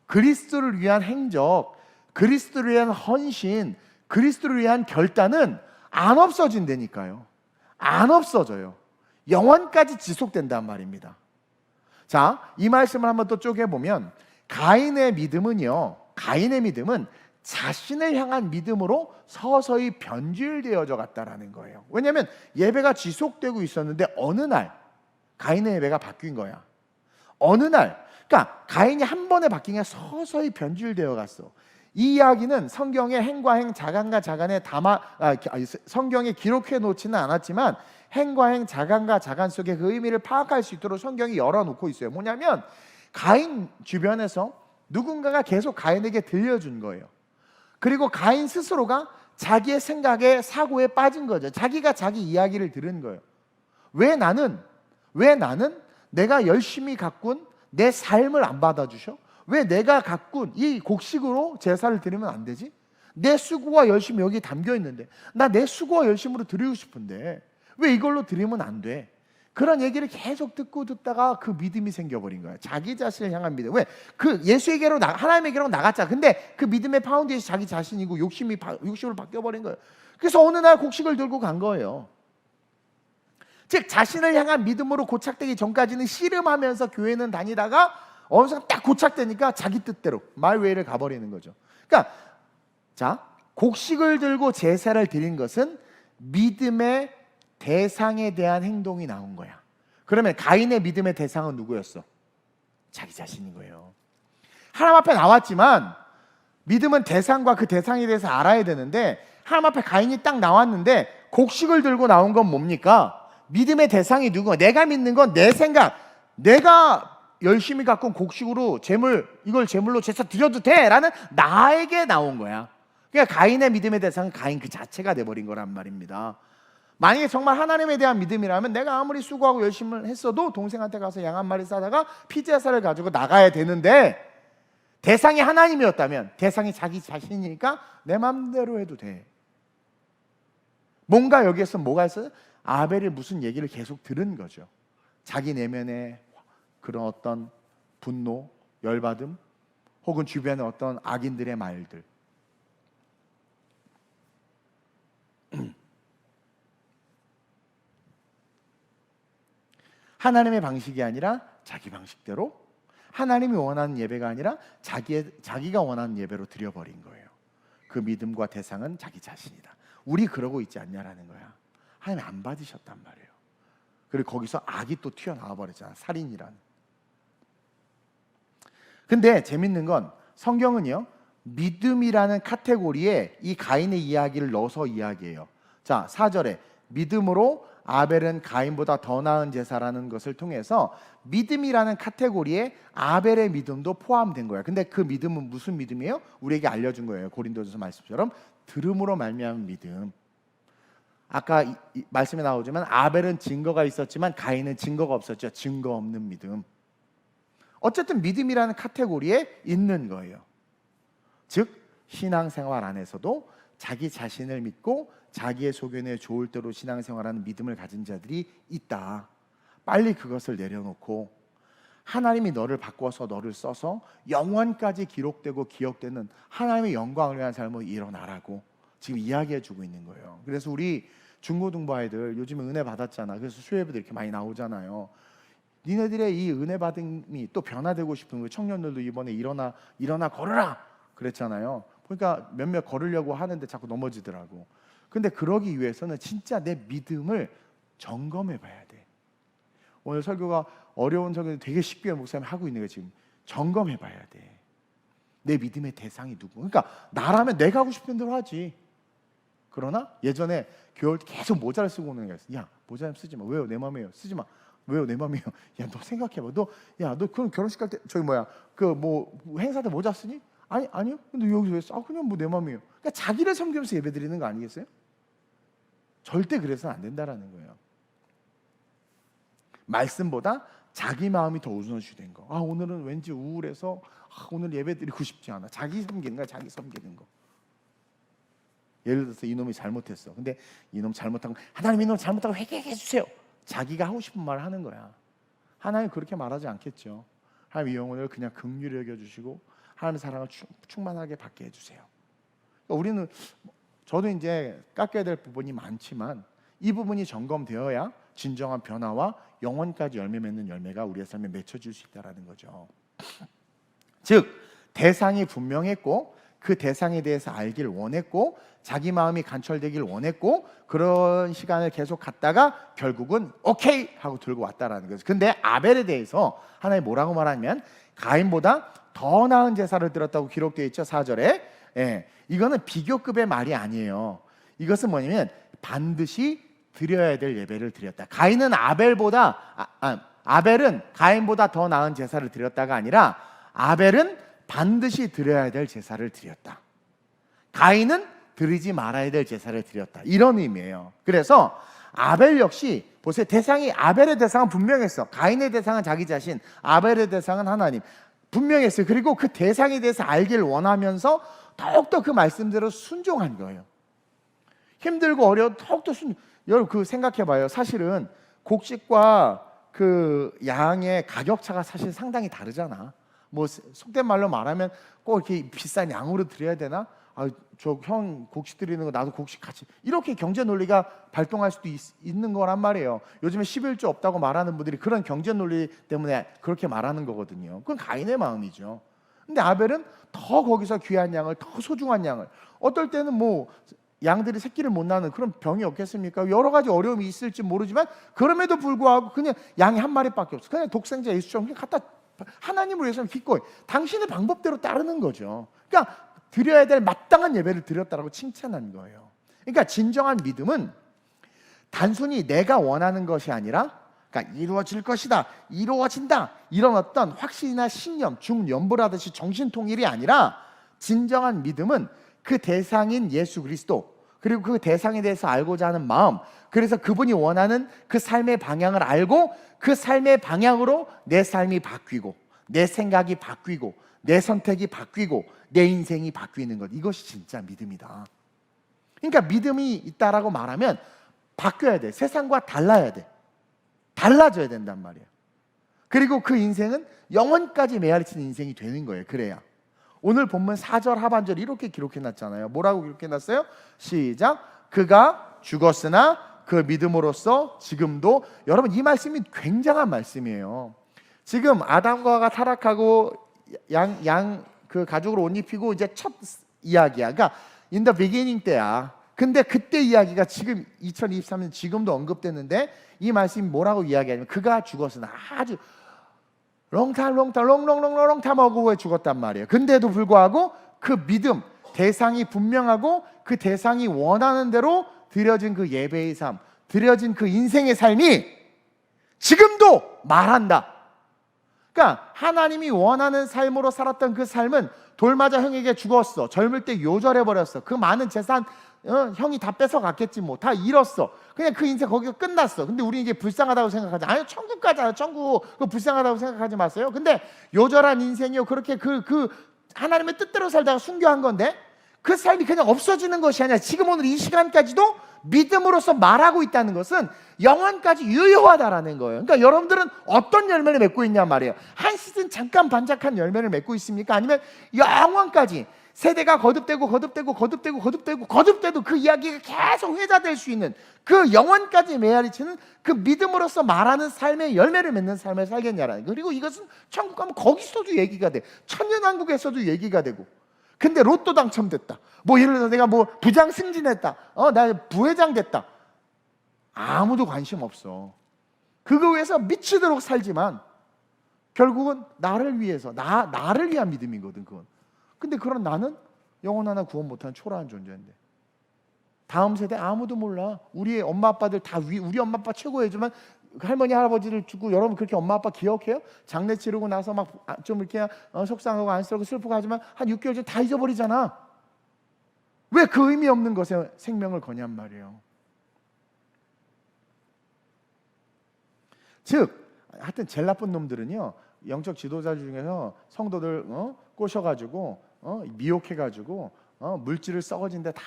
그리스도를 위한 행적, 그리스도를 위한 헌신, 그리스도를 위한 결단은 안 없어진다니까요. 안 없어져요. 영원까지 지속된단 말입니다. 자, 이 말씀을 한번 또 쪼개보면 가인의 믿음은 자신을 향한 믿음으로 서서히 변질되어져 갔다라는 거예요. 왜냐하면 예배가 지속되고 있었는데 어느 날 가인의 예배가 바뀐 거야. 어느 날, 그러니까 가인이 한 번에 바뀐 게 서서히 변질되어 갔어. 이 이야기는 성경의 행과 행, 자간과 자간에 성경에 기록해 놓지는 않았지만 행과 행, 자간과 자간 속에 그 의미를 파악할 수 있도록 성경이 열어놓고 있어요. 뭐냐면 가인 주변에서 누군가가 계속 가인에게 들려준 거예요. 그리고 가인 스스로가 자기의 생각에, 사고에 빠진 거죠. 자기가 자기 이야기를 들은 거예요. 왜 나는 내가 열심히 가꾼 내 삶을 안 받아주셔? 왜 내가 가꾼 이 곡식으로 제사를 드리면 안 되지? 내 수고와 열심이 여기 담겨 있는데, 나 내 수고와 열심으로 드리고 싶은데 왜 이걸로 드리면 안 돼? 그런 얘기를 계속 듣다가 그 믿음이 생겨버린 거예요. 자기 자신을 향한 믿음. 왜? 그 예수에게로 하나님에게로 나갔자. 근데 그 믿음의 파운데이션이 자기 자신이고 욕심으로 바뀌어버린 거예요. 그래서 어느 날 곡식을 들고 간 거예요. 즉 자신을 향한 믿음으로 고착되기 전까지는 씨름하면서 교회는 다니다가 어느 순간 딱 고착되니까 자기 뜻대로 말웨이를 가버리는 거죠. 그러니까 자, 곡식을 들고 제사를 드린 것은 믿음의 대상에 대한 행동이 나온 거야. 그러면 가인의 믿음의 대상은 누구였어? 자기 자신인 거예요. 하나님 앞에 나왔지만 믿음은 대상과 그 대상에 대해서 알아야 되는데 하나님 앞에 가인이 딱 나왔는데 곡식을 들고 나온 건 뭡니까? 믿음의 대상이 누구야? 내가 믿는 건 내 생각, 내가 열심히 갖고 온 곡식으로 이걸 제물로 제사 드려도 돼 라는 나에게 나온 거야. 그러니까 가인의 믿음의 대상은 가인 그 자체가 돼버린 거란 말입니다. 만약에 정말 하나님에 대한 믿음이라면 내가 아무리 수고하고 열심히 했어도 동생한테 가서 양 한 마리 싸다가 피제사를 가지고 나가야 되는데, 대상이 하나님이었다면 대상이 자기 자신이니까 내 마음대로 해도 돼. 뭔가 여기에서 뭐가 있어요? 아벨이 무슨 얘기를 계속 들은 거죠. 자기 내면의 그런 어떤 분노, 열받음, 혹은 주변의 어떤 악인들의 말들. 하나님의 방식이 아니라 자기 방식대로, 하나님이 원하는 예배가 아니라 자기가 원하는 예배로 드려버린 거예요. 그 믿음과 대상은 자기 자신이다. 우리 그러고 있지 않냐라는 거야. 하나님 안 받으셨단 말이에요. 그리고 거기서 악이 또 튀어나와 버렸잖아. 살인이란. 근데 재밌는 건 성경은요, 믿음이라는 카테고리에 이 가인의 이야기를 넣어서 이야기해요. 자, 4절에 믿음으로 아벨은 가인보다 더 나은 제사라는 것을 통해서 믿음이라는 카테고리에 아벨의 믿음도 포함된 거예요. 근데 그 믿음은 무슨 믿음이에요? 우리에게 알려준 거예요. 고린도전서 말씀처럼 들음으로 말미암은 믿음. 아까 말씀에 나오지만 아벨은 증거가 있었지만 가인은 증거가 없었죠. 증거 없는 믿음. 어쨌든 믿음이라는 카테고리에 있는 거예요. 즉 신앙생활 안에서도 자기 자신을 믿고 자기의 소견에 좋을 대로 신앙생활하는 믿음을 가진 자들이 있다. 빨리 그것을 내려놓고 하나님이 너를 바꿔서 너를 써서 영원까지 기록되고 기억되는 하나님의 영광을 위한 삶을 일어나라고 지금 이야기해주고 있는 거예요. 그래서 우리 중고등부 아이들 요즘에 은혜 받았잖아. 그래서 수요예배도 이렇게 많이 나오잖아요. 니네들의 이 은혜 받음이 또 변화되고 싶은 거예요. 청년들도 이번에 일어나 걸어라 그랬잖아요. 그러니까 몇몇 걸으려고 하는데 자꾸 넘어지더라고. 근데 그러기 위해서는 진짜 내 믿음을 점검해 봐야 돼. 오늘 설교가 어려운 설교는 되게 쉽게 목사님 하고 있는 거예요. 지금 점검해 봐야 돼. 내 믿음의 대상이 누구? 그러니까 나라면 내가 하고 싶은 대로 하지. 그러나 예전에 교회 때 계속 모자를 쓰고 오는 게 있어. 야, 모자 좀 쓰지 마. 왜요? 내 마음이에요. 쓰지 마. 왜요? 내 마음이에요. 야, 너 생각해봐. 너 그럼 결혼식 갈 때 그 행사 때 모자 쓰니? 아니요. 근데 여기서 왜 써? 그냥 내 마음이에요. 그러니까 자기를 섬기면서 예배 드리는 거 아니겠어요? 절대 그래서는 안 된다라는 거예요. 말씀보다 자기 마음이 더 우선시 된 거. 오늘은 왠지 우울해서 오늘 예배 드리고 싶지 않아. 자기 섬기는 거야. 자기 섬기는 거. 예를 들어서 이놈이 잘못했어. 근데 이놈 잘못한 거, 하나님 이놈 잘못하고 회개해 주세요. 자기가 하고 싶은 말을 하는 거야. 하나님 그렇게 말하지 않겠죠. 하나님 이 영혼을 그냥 긍휼히 여겨주시고 하나님의 사랑을 충만하게 받게 해주세요. 그러니까 우리는, 저도 이제 깎여야 될 부분이 많지만 이 부분이 점검되어야 진정한 변화와 영원까지 열매 맺는 열매가 우리의 삶에 맺혀질 수 있다는 거죠. 즉 대상이 분명했고 그 대상에 대해서 알길 원했고 자기 마음이 간철되길 원했고 그런 시간을 계속 갔다가 결국은 오케이 하고 들고 왔다라는 거죠. 근데 아벨에 대해서 하나님 뭐라고 말하면 가인보다 더 나은 제사를 드렸다고 기록되어 있죠. 4절에. 이거는 비교급의 말이 아니에요. 이것은 뭐냐면 반드시 드려야 될 예배를 드렸다. 아벨은 가인보다 더 나은 제사를 드렸다가 아니라 아벨은 반드시 드려야 될 제사를 드렸다. 가인은 드리지 말아야 될 제사를 드렸다. 이런 의미예요. 그래서 아벨 역시 보세요. 아벨의 대상은 분명했어. 가인의 대상은 자기 자신, 아벨의 대상은 하나님. 분명했어요. 그리고 그 대상에 대해서 알길 원하면서 더욱더 그 말씀대로 순종한 거예요. 힘들고 어려워 더욱더 여러분 생각해봐요. 사실은 곡식과 그 양의 가격차가 사실 상당히 다르잖아. 속된 말로 말하면 꼭 이렇게 비싼 양으로 드려야 되나? 저 형 곡식 드리는 거 나도 곡식 같이, 이렇게 경제 논리가 발동할 수도 있는 거란 말이에요. 요즘에 11조 없다고 말하는 분들이 그런 경제 논리 때문에 그렇게 말하는 거거든요. 그건 가인의 마음이죠. 근데 아벨은 더 거기서 귀한 양을, 더 소중한 양을, 어떨 때는 양들이 새끼를 못 낳는 그런 병이 없겠습니까? 여러 가지 어려움이 있을지 모르지만 그럼에도 불구하고 그냥 양이 한 마리밖에 없어. 그냥 독생자 예수처럼 그냥 갖다 하나님을 위해서는 기꺼이 당신의 방법대로 따르는 거죠. 그러니까 드려야 될 마땅한 예배를 드렸다라고 칭찬한 거예요. 그러니까 진정한 믿음은 단순히 내가 원하는 것이 아니라, 그러니까 이루어질 것이다, 이루어진다, 이런 어떤 확신이나 신념, 중연부라듯이 정신통일이 아니라, 진정한 믿음은 그 대상인 예수 그리스도, 그리고 그 대상에 대해서 알고자 하는 마음, 그래서 그분이 원하는 그 삶의 방향을 알고 그 삶의 방향으로 내 삶이 바뀌고, 내 생각이 바뀌고, 내 선택이 바뀌고, 내 인생이 바뀌는 것, 이것이 진짜 믿음이다. 그러니까 믿음이 있다라고 말하면 바뀌어야 돼. 세상과 달라야 돼. 달라져야 된단 말이에요. 그리고 그 인생은 영원까지 메아리치는 인생이 되는 거예요. 그래야. 오늘 본문 4절 하반절 이렇게 기록해놨잖아요. 뭐라고 기록해놨어요? 시작. 그가 죽었으나 그 믿음으로써 지금도. 여러분, 이 말씀이 굉장한 말씀이에요. 지금 아담과 하와가 타락하고 그 가죽으로 옷 입히고 이제 첫 이야기야. 그러니까 in the beginning 때야. 근데 그때 이야기가 지금 2023년 지금도 언급됐는데, 이 말씀이 뭐라고 이야기하냐면 그가 죽었으나, 아주 롱타임 어고에 죽었단 말이에요. 근데도 불구하고 그 믿음, 대상이 분명하고 그 대상이 원하는 대로 드려진 그 예배의 삶, 드려진 그 인생의 삶이 지금도 말한다. 그러니까 하나님이 원하는 삶으로 살았던 그 삶은 돌맞아 형에게 죽었어. 젊을 때 요절해버렸어. 그 많은 재산 형이 다 뺏어갔겠지, 뭐 다 잃었어. 그냥 그 인생 거기서 끝났어. 근데 우리 이게 불쌍하다고 생각하지. 아니, 천국 가잖아요. 천국. 그거 불쌍하다고 생각하지 마세요. 근데 요절한 인생이요, 그렇게 그 하나님의 뜻대로 살다가 순교한 건데, 그 삶이 그냥 없어지는 것이 아니라 지금 오늘 이 시간까지도 믿음으로서 말하고 있다는 것은 영원까지 유효하다라는 거예요. 그러니까 여러분들은 어떤 열매를 맺고 있냐 말이에요. 한 시즌 잠깐 반짝한 열매를 맺고 있습니까? 아니면 영원까지 세대가 거듭되고 그 이야기가 계속 회자될 수 있는, 그 영원까지 메아리치는 그 믿음으로서 말하는 삶의 열매를 맺는 삶을 살겠냐라는 거예요. 그리고 이것은 천국 가면 거기서도 얘기가 돼. 천년왕국에서도 얘기가 되고. 근데 로또 당첨됐다, 뭐 예를 들어서 내가 뭐 부장 승진했다, 나 부회장 됐다, 아무도 관심 없어. 그거 위해서 미치도록 살지만 결국은 나를 위해서, 나를 위한 믿음이거든, 그건. 근데 그런 나는 영혼 하나 구원 못하는 초라한 존재인데, 다음 세대 아무도 몰라. 우리의 엄마 아빠들 다 우리 엄마 아빠 최고예지만 할머니 할아버지를 죽고, 여러분 그렇게 엄마 아빠 기억해요? 장례 치르고 나서 막 좀 이렇게 속상하고 안쓰럽고 슬프고 하지만 한 6개월 전에 다 잊어버리잖아. 왜 그 의미 없는 것에 생명을 거냔 말이에요. 즉 하여튼 제일 나쁜 놈들은요, 영적 지도자 중에서 성도들 꼬셔가지고 미혹해가지고 물질을 썩어진 데 다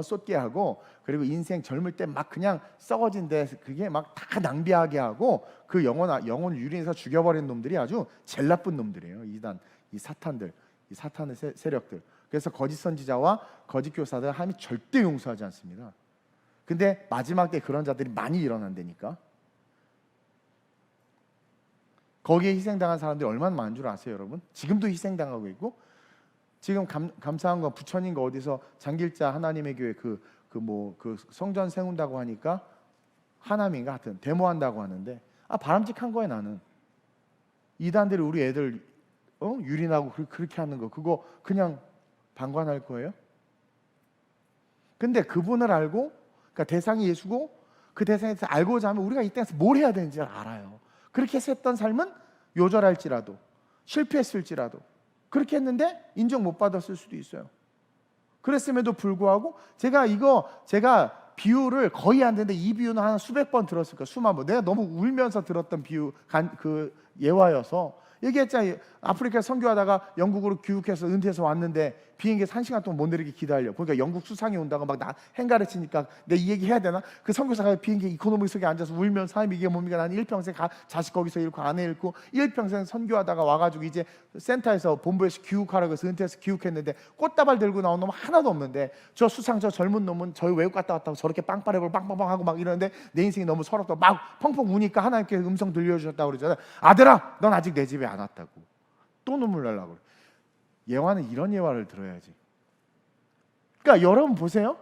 쏟게 하고, 그리고 인생 젊을 때 막 그냥 썩어진 데 그게 막 다 낭비하게 하고, 그 영혼을 유린해서 죽여버린 놈들이 아주 제일 나쁜 놈들이에요. 이 사탄들, 이 사탄의 세력들. 그래서 거짓 선지자와 거짓 교사들 하나님이 절대 용서하지 않습니다. 근데 마지막 때 그런 자들이 많이 일어난다니까. 거기에 희생당한 사람들이 얼마나 많은 줄 아세요, 여러분? 지금도 희생당하고 있고, 지금 감사한 건 부처님과 어디서 장길자 하나님의 교회 그 성전 세운다고 하니까 하남인가 하여튼 데모한다고 하는데, 바람직한 거야. 나는 이단들이 우리 애들 유린하고 그렇게 하는 거, 그거 그냥 방관할 거예요? 근데 그분을 알고, 그러니까 대상이 예수고, 그 대상에서 알고자 하면 우리가 이 땅에서 뭘 해야 되는지 알아요. 그렇게 했던 삶은 요절할지라도, 실패했을지라도 그렇게 했는데 인정 못 받았을 수도 있어요. 그랬음에도 불구하고 제가 비유를 거의 안 되는데, 이 비유는 한 수백 번 들었을 거야. 수만 번. 내가 너무 울면서 들었던 비유, 그 예화여서 얘기했잖아요. 아프리카 선교하다가 영국으로 귀국해서 은퇴해서 왔는데 비행기에서 1시간 동안 못 내리게 기다려. 그러니까 영국 수상이 온다고 막 나 행가르치니까 내 이 얘기 해야 되나? 그 선교사가 비행기 이코노미석에 앉아서 울면서, 하나님 이게 뭡니까? 나는 일평생 자식 거기서 잃고 아내 잃고 일평생 선교하다가 와가지고 이제 센터에서 본부에서 귀국하라고 해서 은퇴해서 귀국했는데, 꽃다발 들고 나온 놈 하나도 없는데, 저 수상 저 젊은 놈은 저희 외국 갔다 왔다고 저렇게 빵빠레볼 빵빵빵 하고 막 이러는데, 내 인생이 너무 서럽다 막 펑펑 우니까 하나님께 음성 들려주셨다고 그러잖아요. 아들아, 넌 아직 내 집에 안 왔다고. 또 눈물 날라고 그래. 예화는 이런 예화를 들어야지. 그러니까 여러분 보세요.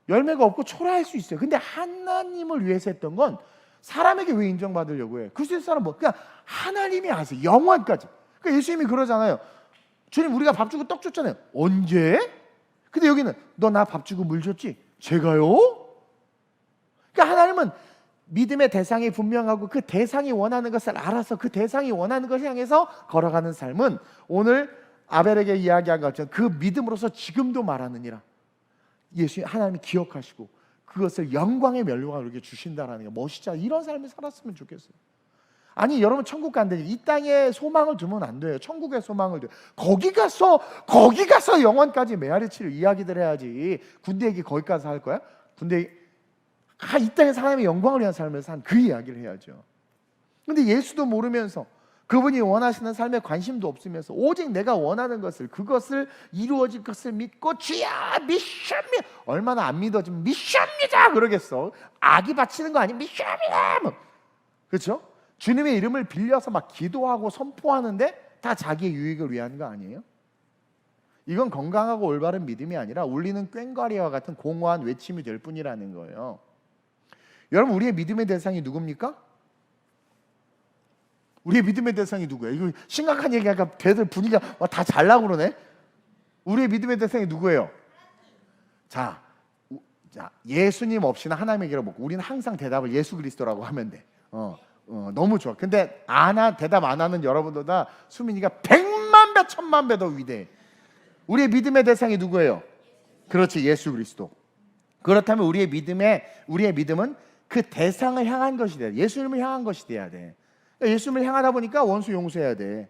열매가 없고 초라할 수 있어요. 근데 하나님을 위해서 했던 건 사람에게 왜 인정받으려고 해? 그 사람 그냥 하나님이 아세요. 영원까지. 그러니까 예수님이 그러잖아요. 주님, 우리가 밥 주고 떡 줬잖아요. 언제? 근데 여기는 너 나 밥 주고 물 줬지? 제가요? 그러니까 하나님은 믿음의 대상이 분명하고 그 대상이 원하는 것을 알아서 그 대상이 원하는 것을 향해서 걸어가는 삶은 오늘 아벨에게 이야기한 것처럼 그 믿음으로서 지금도 말하느니라. 예수 하나님이 기억하시고 그것을 영광의 멸류관으로 이렇게 주신다라는 게 멋있잖아요. 이런 삶을 살았으면 좋겠어요. 아니 여러분, 천국 간다니 이 땅에 소망을 두면 안 돼요. 천국에 소망을 둬요. 거기 가서 영원까지 메아리 치를 이야기들 해야지. 군대 얘기 거기까지 할 거야? 군대 이 땅에 사람의 영광을 위한 삶을 산 그 이야기를 해야죠. 근데 예수도 모르면서 그분이 원하시는 삶에 관심도 없으면서 오직 내가 원하는 것을, 그것을 이루어질 것을 믿고 주야 미션입니다. 얼마나 안 믿어지면 미션입니다 그러겠어. 아기 바치는 거 아니면 미션입니다. 그렇죠? 주님의 이름을 빌려서 막 기도하고 선포하는데 다 자기의 유익을 위한 거 아니에요? 이건 건강하고 올바른 믿음이 아니라 울리는 꽹과리와 같은 공허한 외침이 될 뿐이라는 거예요. 여러분, 우리의 믿음의 대상이 누굽니까? 우리의 믿음의 대상이 누구예요? 이거 심각한 얘기하니까 걔들 분위기가 다 잘나고 그러네. 우리의 믿음의 대상이 누구예요? 자, 예수님 없이는 하나님의 길을 먹고 우리는 항상 대답을 예수 그리스도라고 하면 돼. 너무 좋아. 근데 대답 안 하는 여러분보다 수민이가 100만 배, 1000만 배 더 위대해. 우리의 믿음의 대상이 누구예요? 그렇지, 예수 그리스도. 그렇다면 우리의 믿음은 그 대상을 향한 것이 돼야 돼. 예수님을 향한 것이 돼야 돼. 그러니까 예수님을 향하다 보니까 원수 용서해야 돼.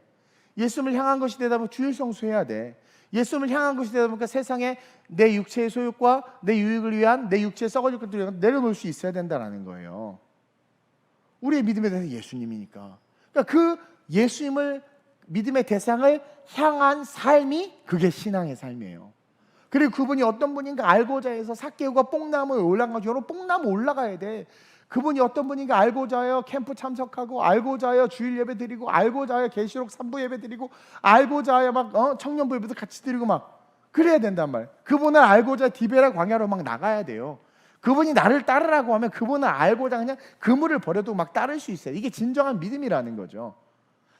예수님을 향한 것이 되다 보면 주일 성수해야 돼. 예수님을 향한 것이 되다 보니까 세상에 내 육체의 소욕과 내 유익을 위한 내 육체에 썩어질 것들을 위한 내려놓을 수 있어야 된다는 거예요. 우리의 믿음의 대상이 예수님이니까. 그러니까 그 예수님을 믿음의 대상을 향한 삶이 그게 신앙의 삶이에요. 그리고 그분이 어떤 분인가 알고자 해서 삭개오가 뽕나무에 올라가서 여러분 뽕나무 올라가야 돼. 그분이 어떤 분인가 알고자 해요 캠프 참석하고, 알고자 해요 주일 예배 드리고, 알고자 해요 계시록 3부 예배 드리고, 알고자 해요 막 청년부 예배도 같이 드리고 막 그래야 된단 말이에요. 그분을 알고자 디베라 광야로 막 나가야 돼요. 그분이 나를 따르라고 하면 그분을 알고자 그냥 그물을 버려도 막 따를 수 있어요. 이게 진정한 믿음이라는 거죠.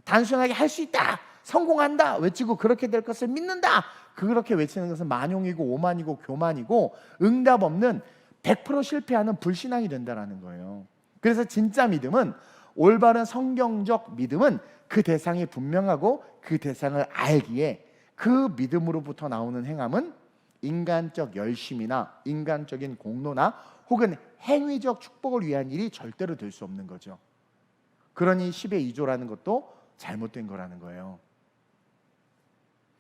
단순하게 할 수 있다, 성공한다 외치고 그렇게 될 것을 믿는다, 그렇게 외치는 것은 만용이고 오만이고 교만이고 응답 없는 100% 실패하는 불신앙이 된다는 거예요. 그래서 진짜 믿음은, 올바른 성경적 믿음은 그 대상이 분명하고 그 대상을 알기에 그 믿음으로부터 나오는 행함은 인간적 열심이나 인간적인 공로나 혹은 행위적 축복을 위한 일이 절대로 될 수 없는 거죠. 그러니 10의 2조라는 것도 잘못된 거라는 거예요.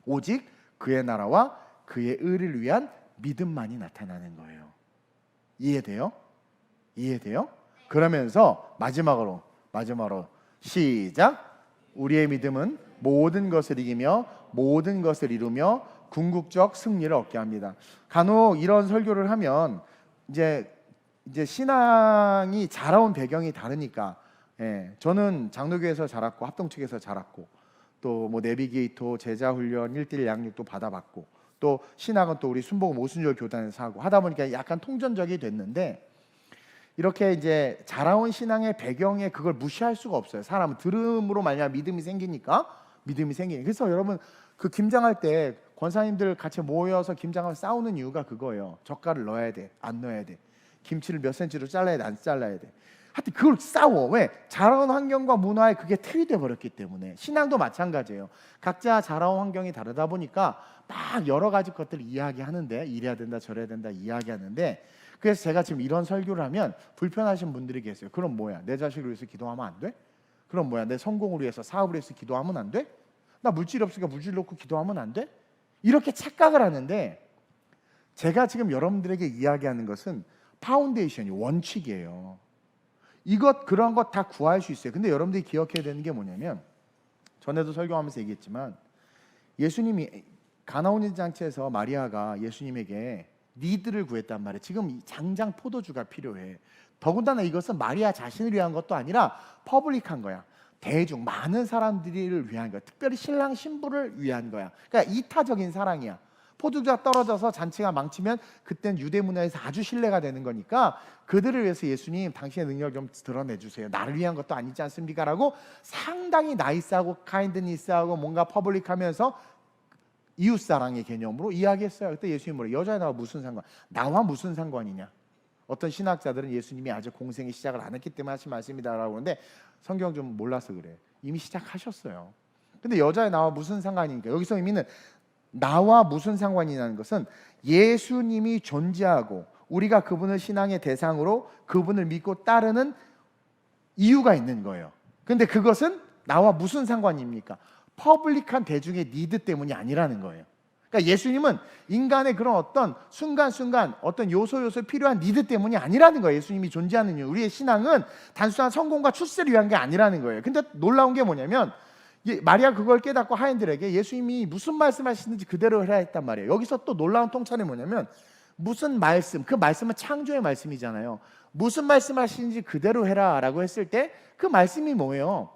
오직 그의 나라와 그의 의를 위한 믿음만이 나타나는 거예요. 이해돼요? 그러면서 마지막으로 시작. 우리의 믿음은 모든 것을 이기며 모든 것을 이루며 궁극적 승리를 얻게 합니다. 간혹 이런 설교를 하면 이제 신앙이 자라온 배경이 다르니까, 저는 장로교에서 자랐고 합동측에서 자랐고 또 뭐 내비게이터 제자훈련 1:1 양육도 받아봤고 또 신학은 또 우리 순복음 오순절 교단에서 하고 하다 보니까 약간 통전적이 됐는데, 이렇게 이제 자라온 신앙의 배경에 그걸 무시할 수가 없어요. 사람은 들음으로 말미암아 믿음이 생기니까. 그래서 여러분 그 김장할 때 권사님들 같이 모여서 김장하면 싸우는 이유가 그거예요. 젓갈을 넣어야 돼, 안 넣어야 돼. 김치를 몇 센치로 잘라야 돼, 안 잘라야 돼. 하여튼 그걸 싸워. 왜? 자라온 환경과 문화에 그게 틀이 돼 버렸기 때문에. 신앙도 마찬가지예요. 각자 자라온 환경이 다르다 보니까 막 여러 가지 것들을 이야기하는데, 이래야 된다 저래야 된다 이야기하는데, 그래서 제가 지금 이런 설교를 하면 불편하신 분들이 계세요. 그럼 뭐야? 내 자식을 위해서 기도하면 안 돼? 그럼 뭐야? 내 성공을 위해서, 사업을 위해서 기도하면 안 돼? 나 물질이 없으니까 물질 놓고 기도하면 안 돼? 이렇게 착각을 하는데, 제가 지금 여러분들에게 이야기하는 것은 파운데이션이, 원칙이에요. 그런 것 다 구할 수 있어요. 근데 여러분들이 기억해야 되는 게 뭐냐면, 전에도 설교하면서 얘기했지만 예수님이 가나온 잔치에서 마리아가 예수님에게 니들을 구했단 말이에요. 지금 장장 포도주가 필요해. 더군다나 이것은 마리아 자신을 위한 것도 아니라 퍼블릭한 거야. 대중 많은 사람들을 위한 거야. 특별히 신랑 신부를 위한 거야. 그러니까 이타적인 사랑이야. 포도주가 떨어져서 잔치가 망치면 그땐 유대 문화에서 아주 신뢰가 되는 거니까 그들을 위해서 예수님 당신의 능력을 좀 드러내주세요. 나를 위한 것도 아니지 않습니까? 라고 상당히 나이스하고 카인드니스하고 뭔가 퍼블릭하면서 이웃사랑의 개념으로 이야기했어요. 그때 예수님이 뭐래? 여자에 나와 무슨 상관? 나와 무슨 상관이냐? 어떤 신학자들은 예수님이 아직 공생의 시작을 안 했기 때문에 하신 말씀이다라고 하는데 성경 좀 몰라서 그래. 이미 시작하셨어요. 근데 여자에 나와 무슨 상관이니까 여기서 의미는 나와 무슨 상관이라는 것은 예수님이 존재하고 우리가 그분을 신앙의 대상으로 그분을 믿고 따르는 이유가 있는 거예요. 근데 그것은 나와 무슨 상관입니까? 퍼블릭한 대중의 니드 때문이 아니라는 거예요. 그러니까 예수님은 인간의 그런 어떤 순간순간 어떤 요소 필요한 니드 때문이 아니라는 거예요. 예수님이 존재하는 이유. 우리의 신앙은 단순한 성공과 출세를 위한 게 아니라는 거예요. 근데 놀라운 게 뭐냐면 마리아 그걸 깨닫고 하인들에게 예수님이 무슨 말씀하시는지 그대로 해라 했단 말이에요. 여기서 또 놀라운 통찰이 뭐냐면 무슨 말씀, 그 말씀은 창조의 말씀이잖아요. 무슨 말씀하시는지 그대로 해라 라고 했을 때 그 말씀이 뭐예요?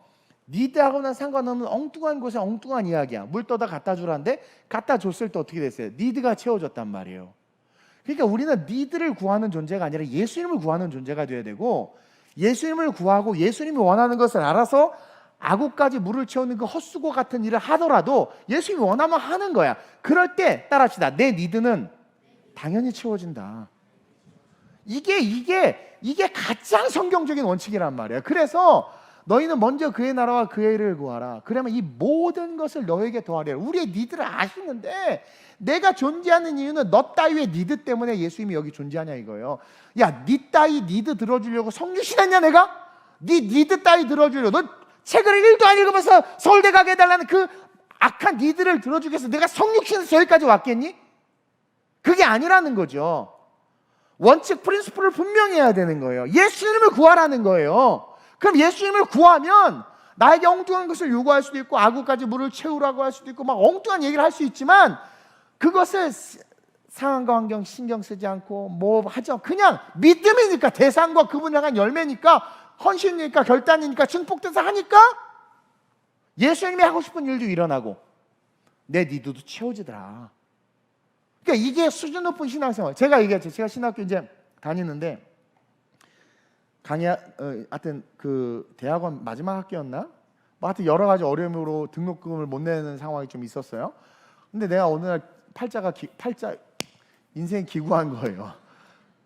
니드하고는 상관없는 엉뚱한 곳에 엉뚱한 이야기야. 물 떠다 갖다 주라는데 갖다 줬을 때 어떻게 됐어요? 니드가 채워졌단 말이에요. 그러니까 우리는 니드를 구하는 존재가 아니라 예수님을 구하는 존재가 돼야 되고 예수님을 구하고 예수님이 원하는 것을 알아서 아구까지 물을 채우는 그 헛수고 같은 일을 하더라도 예수님이 원하면 하는 거야. 그럴 때 따라합시다. 내 니드는 당연히 채워진다. 이게 가장 성경적인 원칙이란 말이야. 그래서 너희는 먼저 그의 나라와 그의 일을 구하라. 그러면 이 모든 것을 너에게 더하리라. 우리의 니드를 아시는데 내가 존재하는 이유는 너 따위의 니드 때문에 예수님이 여기 존재하냐 이거예요. 야, 니 따위 니드 들어주려고 성유신했냐 내가? 니 니드 따위 들어주려고 너 책을 1도 안 읽으면서 서울대 가게 해달라는 그 악한 니드를 들어주기 위해서 내가 성육신에서 여기까지 왔겠니? 그게 아니라는 거죠. 원칙 프린스플을 분명히 해야 되는 거예요. 예수님을 구하라는 거예요. 그럼 예수님을 구하면 나에게 엉뚱한 것을 요구할 수도 있고 아구까지 물을 채우라고 할 수도 있고 막 엉뚱한 얘기를 할 수 있지만 그것을 상황과 환경 신경 쓰지 않고 뭐 하죠. 그냥 믿음이니까 대상과 그분을 향한 열매니까 헌신이니까 결단이니까 증폭돼서 하니까 예수님이 하고 싶은 일도 일어나고 내 니드도 채워지더라. 그러니까 이게 수준 높은 신앙생활. 제가 얘기했죠. 제가 신학교 이제 다니는데 하여튼 그 대학원 마지막 학기였나? 뭐 하여튼 여러 가지 어려움으로 등록금을 못 내는 상황이 좀 있었어요. 근데 내가 어느 날 팔자 인생 기구한 거예요.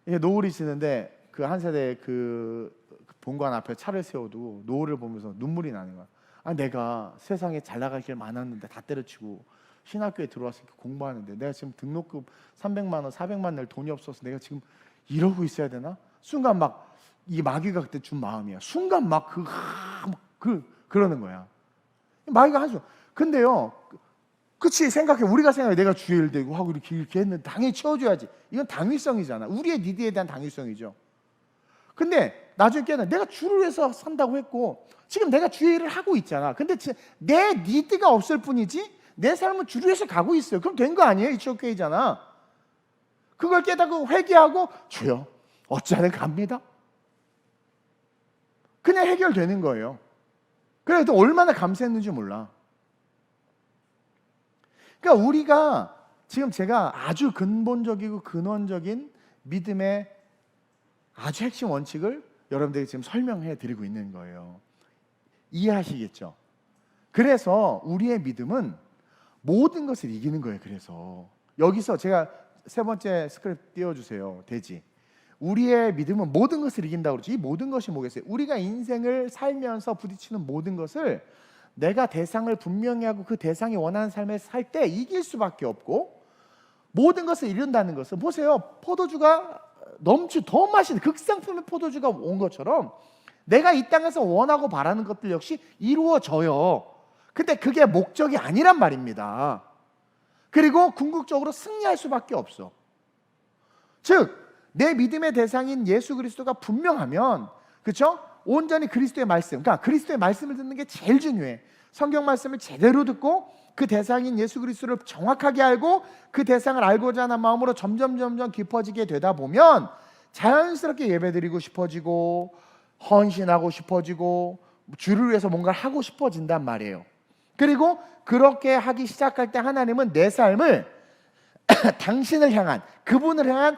이게 노을이 지는데 그 한 세대 그 본관 앞에 차를 세워두고 노을을 보면서 눈물이 나는 거야. 아, 내가 세상에 잘 나갈 길 많았는데 다 때려치고 신학교에 들어와서 공부하는데 내가 지금 등록금 300만 원, 400만 원 낼 돈이 없어서 내가 지금 이러고 있어야 되나? 순간 막 이 마귀가 그때 준 마음이야. 순간 막 그러는 거야. 마귀가 하죠. 근데요, 그치 생각해. 우리가 생각해. 내가 주의 일 되고 하고 이렇게 했는데 당연히 채워줘야지. 이건 당위성이잖아. 우리의 니드에 대한 당위성이죠. 근데 나중에 깨닫는 내가 주를 위해서 산다고 했고 지금 내가 주의 일을 하고 있잖아. 근데 내 니드가 없을 뿐이지 내 삶은 주를 위해서 가고 있어요. 그럼 된 거 아니에요? It's okay잖아. 그걸 깨닫고 회개하고 주여 어찌하든 갑니다. 그냥 해결되는 거예요. 그래도 얼마나 감사했는지 몰라. 그러니까 우리가 지금 제가 아주 근본적이고 근원적인 믿음의 아주 핵심 원칙을 여러분들에게 지금 설명해 드리고 있는 거예요. 이해하시겠죠? 그래서 우리의 믿음은 모든 것을 이기는 거예요. 그래서 여기서 제가 세 번째 스크립트 띄워주세요. 돼지. 우리의 믿음은 모든 것을 이긴다고 그러죠. 이 모든 것이 뭐겠어요? 우리가 인생을 살면서 부딪히는 모든 것을 내가 대상을 분명히 하고 그 대상이 원하는 삶을 살 때 이길 수밖에 없고 모든 것을 이룬다는 것은 보세요. 포도주가 더 맛있는 극상품의 포도주가 온 것처럼 내가 이 땅에서 원하고 바라는 것들 역시 이루어져요. 근데 그게 목적이 아니란 말입니다. 그리고 궁극적으로 승리할 수밖에 없어. 즉 내 믿음의 대상인 예수 그리스도가 분명하면, 그렇죠? 온전히 그리스도의 말씀, 그러니까 그리스도의 말씀을 듣는 게 제일 중요해. 성경 말씀을 제대로 듣고 그 대상인 예수 그리스도를 정확하게 알고 그 대상을 알고자 하는 마음으로 점점 깊어지게 되다 보면 자연스럽게 예배드리고 싶어지고 헌신하고 싶어지고 주를 위해서 뭔가를 하고 싶어진단 말이에요. 그리고 그렇게 하기 시작할 때 하나님은 내 삶을 당신을 향한, 그분을 향한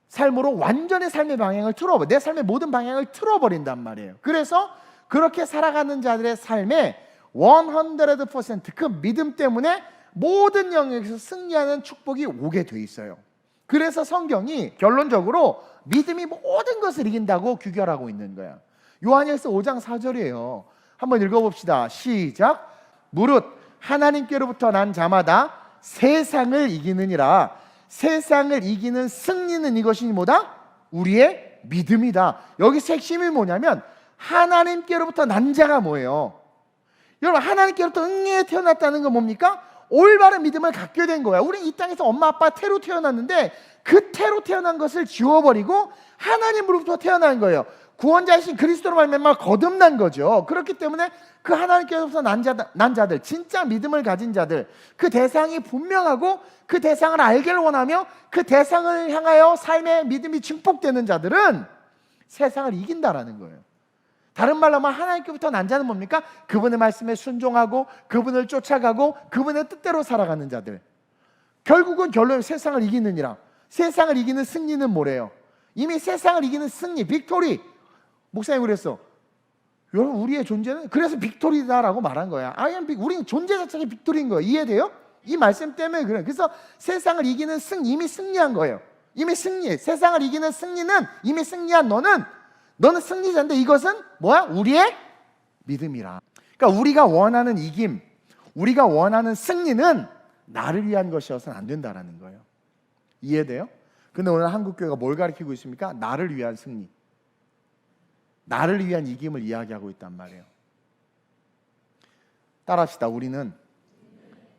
삶으로 완전히 삶의 방향을 틀어버려, 내 삶의 모든 방향을 틀어버린단 말이에요. 그래서 그렇게 살아가는 자들의 삶에 100%그 믿음 때문에 모든 영역에서 승리하는 축복이 오게 돼 있어요. 그래서 성경이 결론적으로 믿음이 모든 것을 이긴다고 규결하고 있는 거야. 요한일서 5장 4절이에요. 한번 읽어봅시다. 시작. 무릇 하나님께로부터 난 자마다 세상을 이기느니라. 세상을 이기는 승리는 이것이니 뭐다? 우리의 믿음이다. 여기서 핵심이 뭐냐면 하나님께로부터 난 자가 뭐예요? 여러분, 하나님께로부터 응리에 태어났다는 건 뭡니까? 올바른 믿음을 갖게 된 거야. 우리 이 땅에서 엄마 아빠 태로 태어났는데 그 태로 태어난 것을 지워버리고 하나님으로부터 태어난 거예요. 구원자이신 그리스도로 말미암아 거듭난 거죠. 그렇기 때문에 그 하나님께로부터 난 자들, 진짜 믿음을 가진 자들, 그 대상이 분명하고 그 대상을 알기를 원하며 그 대상을 향하여 삶의 믿음이 증폭되는 자들은 세상을 이긴다라는 거예요. 다른 말로 하면 하나님께로부터 난 자는 뭡니까? 그분의 말씀에 순종하고 그분을 쫓아가고 그분의 뜻대로 살아가는 자들. 결국은 결론은 세상을 이기느니라. 세상을 이기는 승리는 뭐래요? 이미 세상을 이기는 승리, 빅토리. 목사님 그랬어. 여러분, 우리의 존재는 그래서 빅토리다라고 말한 거야. 우리는 존재 자체가 빅토리인 거예요. 이해돼요? 이 말씀 때문에 그래. 그래서 세상을 이기는 이미 승리한 거예요. 이미 승리해. 세상을 이기는 승리는 이미 승리한 너는 승리자인데 이것은 뭐야? 우리의 믿음이라. 그러니까 우리가 원하는 이김, 우리가 원하는 승리는 나를 위한 것이어서는 안 된다라는 거예요. 이해돼요? 근데 오늘 한국교회가 뭘 가르치고 있습니까? 나를 위한 승리, 나를 위한 이김을 이야기하고 있단 말이에요. 따라합시다. 우리는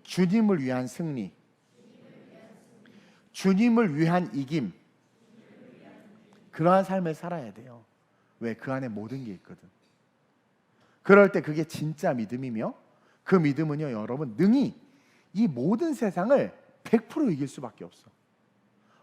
주님을 위한 승리, 주님을 위한 이김, 그러한 삶을 살아야 돼요. 왜? 그 안에 모든 게 있거든. 그럴 때 그게 진짜 믿음이며 그 믿음은요, 여러분, 능히 이 모든 세상을 100% 이길 수밖에 없어.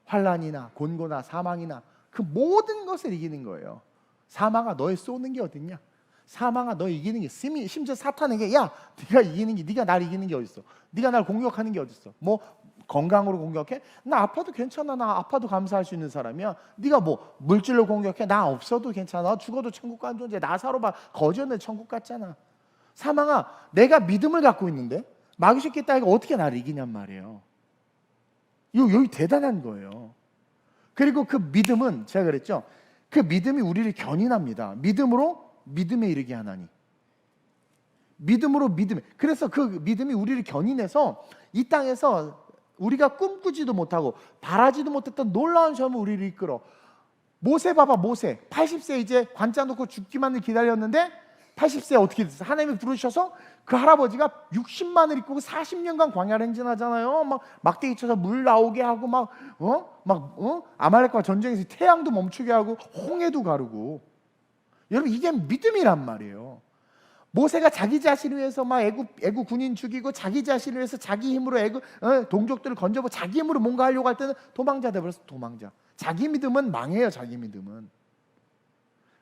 환난이나 곤고나 사망이나 그 모든 것을 이기는 거예요. 사망아, 너의 쏘는 게 어딨냐? 사망아, 너 이기는 게, 심지어 사탄에게 야, 네가 이기는 게, 네가 날 이기는 게 어딨어? 네가 날 공격하는 게 어딨어? 뭐 건강으로 공격해? 나 아파도 괜찮아. 나 아파도 감사할 수 있는 사람이야. 네가 뭐 물질로 공격해? 나 없어도 괜찮아. 죽어도 천국 가는 존재. 나 사로봐 거저는 천국 갔잖아. 사망아, 내가 믿음을 갖고 있는데 마귀새끼 따위가 어떻게 나를 이기냔 말이에요. 여기 대단한 거예요. 그리고 그 믿음은 제가 그랬죠. 그 믿음이 우리를 견인합니다. 믿음으로 믿음에 이르게 하나니. 믿음으로 믿음에. 그래서 그 믿음이 우리를 견인해서 이 땅에서 우리가 꿈꾸지도 못하고 바라지도 못했던 놀라운 시험을 우리를 이끌어. 모세 봐봐. 모세 80세 이제 관짜 놓고 죽기만을 기다렸는데 80세에 어떻게 됐어? 하나님이 부르셔서 그 할아버지가 60만을 입고 40년간 광야를 행진하잖아요. 막 막대기 쳐서 물 나오게 하고 아말렉과 전쟁에서 태양도 멈추게 하고 홍해도 가르고. 여러분, 이게 믿음이란 말이에요. 모세가 자기 자신을 위해서 막 애굽 군인 죽이고 자기 자신을 위해서 자기 힘으로 동족들을 건져보고 자기 힘으로 뭔가 하려고 할 때는 도망자 돼버렸어. 도망자. 자기 믿음은 망해요. 자기 믿음은.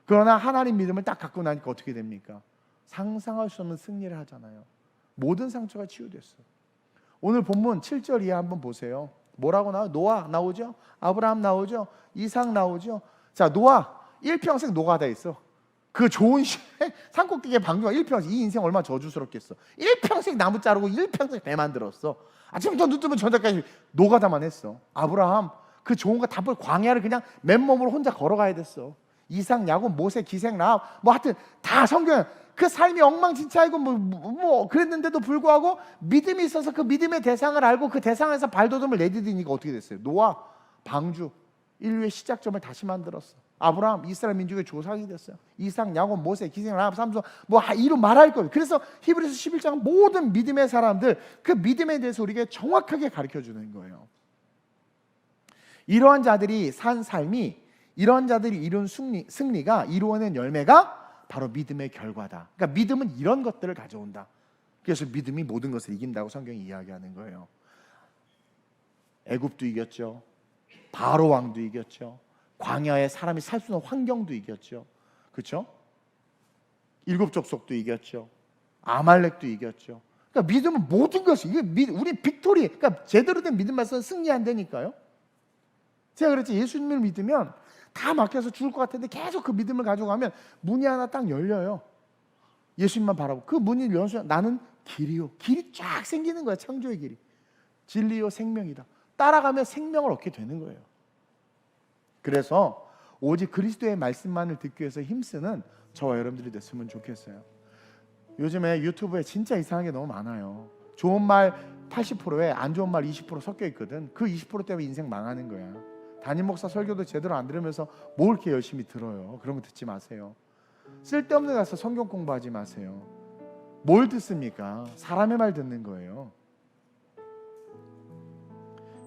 그러나 하나님 믿음을 딱 갖고 나니까 어떻게 됩니까? 상상할 수 없는 승리를 하잖아요. 모든 상처가 치유됐어. 오늘 본문 7절 이하 한번 보세요. 뭐라고 나와요? 노아 나오죠? 아브라함 나오죠? 이삭 나오죠? 자, 노아 일평생 노가다 있어. 그 좋은 시에 산꼭대기에 방주가 일평생. 이 인생 얼마나 저주스럽겠어. 일평생 나무 자르고 일평생 배 만들었어. 아침부터 눈 뜨면 저녁까지 노가다만 했어. 아브라함 그 좋은 거 다 볼 광야를 그냥 맨몸으로 혼자 걸어가야 됐어. 이삭, 야곱, 모세, 기생, 라합 하여튼 다 성경 그 삶이 엉망진창이고 뭐 그랬는데도 불구하고 믿음이 있어서 그 믿음의 대상을 알고 그 대상에서 발돋움을 내디디니까 어떻게 됐어요? 노아, 방주, 인류의 시작점을 다시 만들었어. 아브라함, 이스라엘 민족의 조상이 됐어요. 이삭, 야곱, 모세, 기생, 라합, 삼손 이루 말할 거예요. 그래서 히브리서 11장 모든 믿음의 사람들 그 믿음에 대해서 우리에게 정확하게 가르쳐주는 거예요. 이러한 자들이 산 삶이, 이러한 자들이 이룬 승리가 이루어낸 열매가 바로 믿음의 결과다. 그러니까 믿음은 이런 것들을 가져온다. 그래서 믿음이 모든 것을 이긴다고 성경이 이야기하는 거예요. 애굽도 이겼죠. 바로 왕도 이겼죠. 광야에 사람이 살 수 있는 환경도 이겼죠. 그렇죠? 일곱 족속도 이겼죠. 아말렉도 이겼죠. 그러니까 믿음은 모든 것이 우리 빅토리, 그러니까 제대로 된 믿음 말씀은 승리한다니까요. 제가 그랬지, 예수님을 믿으면 다 막혀서 죽을 것 같은데 계속 그 믿음을 가져가면 문이 하나 딱 열려요. 예수님만 바라고 그 문이 열어서 나는 길이요, 길이 쫙 생기는 거야. 창조의 길이, 진리요 생명이다. 따라가면 생명을 얻게 되는 거예요. 그래서 오직 그리스도의 말씀만을 듣기 위해서 힘쓰는 저와 여러분들이 됐으면 좋겠어요. 요즘에 유튜브에 진짜 이상한 게 너무 많아요. 좋은 말 80%에 안 좋은 말 20% 섞여 있거든. 그 20% 때문에 인생 망하는 거야. 담임 목사 설교도 제대로 안 들으면서 뭘 이렇게 열심히 들어요. 그런 거 듣지 마세요. 쓸데없는 데 가서 성경 공부하지 마세요. 뭘 듣습니까? 사람의 말 듣는 거예요.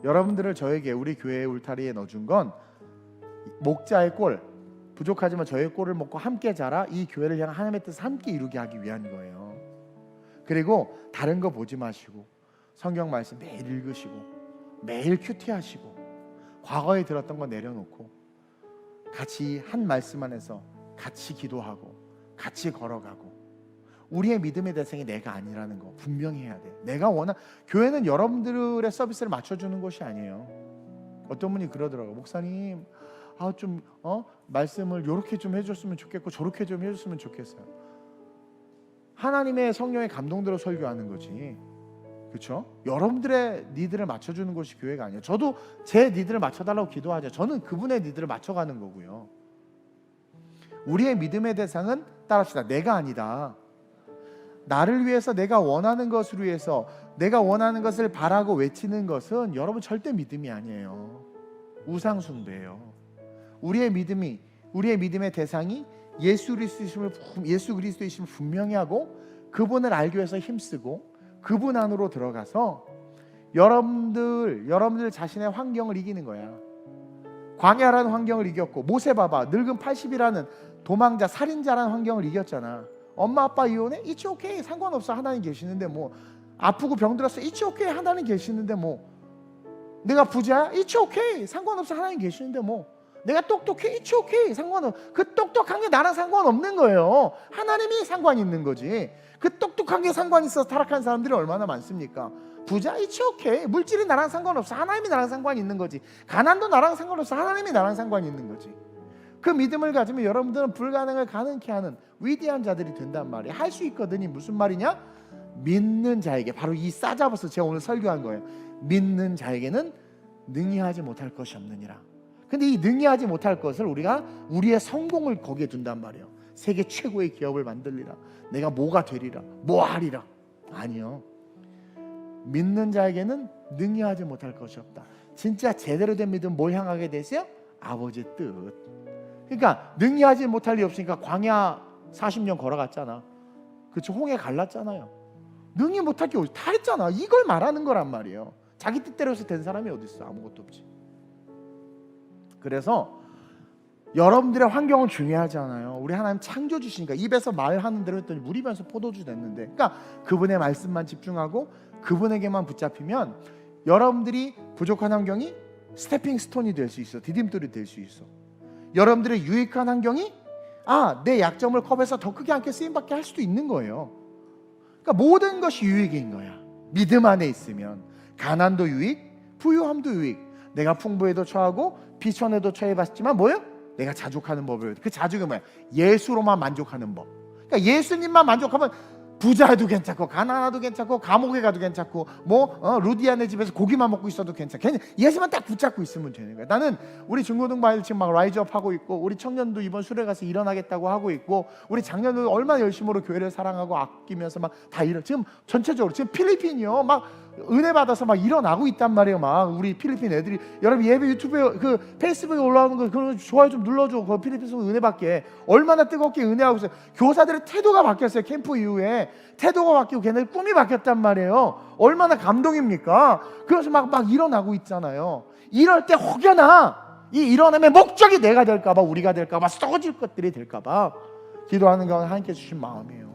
여러분들을 저에게 우리 교회의 울타리에 넣어준 건 목자의 꼴, 부족하지만 저의 꼴을 먹고 함께 자라, 이 교회를 향한 하나님의 뜻을 함께 이루게 하기 위한 거예요. 그리고 다른 거 보지 마시고 성경 말씀 매일 읽으시고 매일 큐티하시고 과거에 들었던 거 내려놓고 같이 한 말씀 안에서 같이 기도하고 같이 걸어가고, 우리의 믿음의 대상이 내가 아니라는 거 분명히 해야 돼. 내가 교회는 여러분들의 서비스를 맞춰주는 곳이 아니에요. 어떤 분이 그러더라고요. 목사님, 말씀을 이렇게 좀 해줬으면 좋겠고 저렇게 좀 해줬으면 좋겠어요. 하나님의 성령의 감동대로 설교하는 거지, 그렇죠? 여러분들의 니드를 맞춰주는 곳이 교회가 아니에요. 저도 제 니드를 맞춰달라고 기도하죠. 저는 그분의 니드를 맞춰가는 거고요. 우리의 믿음의 대상은 따라합시다. 내가 아니다. 나를 위해서, 내가 원하는 것을 위해서, 내가 원하는 것을 바라고 외치는 것은 여러분 절대 믿음이 아니에요. 우상 숭배예요. 우리의 믿음의 대상이 예수 그리스도이심을 분명히 하고 그분을 알기 위해서 힘쓰고 그분 안으로 들어가서 여러분들 자신의 환경을 이기는 거야. 광야라는 환경을 이겼고, 모세 봐봐, 늙은 80이라는 도망자, 살인자라는 환경을 이겼잖아. 엄마 아빠 이혼해? It's okay, 상관없어, 하나님 계시는데. 뭐 아프고 병들었어? It's okay, 하나님 계시는데. 뭐 내가 부자야? It's okay, 상관없어, 하나님 계시는데. 뭐 내가 똑똑해? It's okay, 상관없어. 그 똑똑한 게 나랑 상관없는 거예요. 하나님이 상관 있는 거지. 그 똑똑한 게 상관 있어서 타락한 사람들이 얼마나 많습니까? 부자? It's okay, 물질이 나랑 상관없어, 하나님이 나랑 상관 있는 거지. 가난도 나랑 상관없어, 하나님이 나랑 상관 있는 거지. 그 믿음을 가지면 여러분들은 불가능을 가능케 하는 위대한 자들이 된단 말이에요. 할 수 있거든요. 무슨 말이냐? 믿는 자에게, 바로 이 싸잡아서 제가 오늘 설교한 거예요. 믿는 자에게는 능히 하지 못할 것이 없느니라. 근데 이 능히 하지 못할 것을 우리가 우리의 성공을 거기에 둔단 말이에요. 세계 최고의 기업을 만들리라, 내가 뭐가 되리라, 뭐 하리라. 아니요. 믿는 자에게는 능히 하지 못할 것이 없다. 진짜 제대로 된 믿음 뭘 향하게 되세요? 아버지의 뜻. 그러니까 능히 하지 못할 리 없으니까 광야 40년 걸어갔잖아. 그렇죠? 홍해 갈랐잖아요. 능히 못할 게 다 했잖아. 이걸 말하는 거란 말이에요. 자기 뜻대로 해서 된 사람이 어디 있어? 아무것도 없지. 그래서 여러분들의 환경은 중요하지 않아요. 우리 하나님 창조 주시니까 입에서 말하는 대로 했더니 물이 변해서 포도주 됐는데, 그러니까 그분의 말씀만 집중하고 그분에게만 붙잡히면 여러분들이 부족한 환경이 스태핑 스톤이 될 수 있어. 디딤돌이 될 수 있어. 여러분들의 유익한 환경이 내 약점을 컵에서 더 크게 않게 쓰임받게 할 수도 있는 거예요. 그러니까 모든 것이 유익인 거야. 믿음 안에 있으면 가난도 유익, 부유함도 유익. 내가 풍부에도 처하고 비천에도 처해봤지만 뭐예요? 내가 자족하는 법이에요. 그 자족이 뭐야? 예수로만 만족하는 법. 그러니까 예수님만 만족하면 부자도 괜찮고 가난해도 괜찮고 감옥에 가도 괜찮고 루디아네 집에서 고기만 먹고 있어도 괜찮고 그냥 예수만 딱 붙잡고 있으면 되는 거야. 나는 우리 중고등부 아이들 지금 막 라이즈업 하고 있고, 우리 청년도 이번 수련회 가서 일어나겠다고 하고 있고, 우리 장년도 얼마나 열심으로 교회를 사랑하고 아끼면서 막 다 지금 전체적으로 지금 필리핀이요 막 은혜 받아서 막 일어나고 있단 말이에요. 막 우리 필리핀 애들이, 여러분 예배 유튜브에 그 페이스북에 올라오는 거 그런 좋아요 좀 눌러줘. 그 필리핀에서 은혜 받게. 얼마나 뜨겁게 은혜하고 있어요. 교사들의 태도가 바뀌었어요. 캠프 이후에 태도가 바뀌고 걔네들 꿈이 바뀌었단 말이에요. 얼마나 감동입니까? 그래서 막 일어나고 있잖아요. 이럴 때 혹여나 이 일어남의 목적이 내가 될까봐, 우리가 될까봐, 썩어질 것들이 될까봐 기도하는 가운데 하나님께 주신 마음이에요.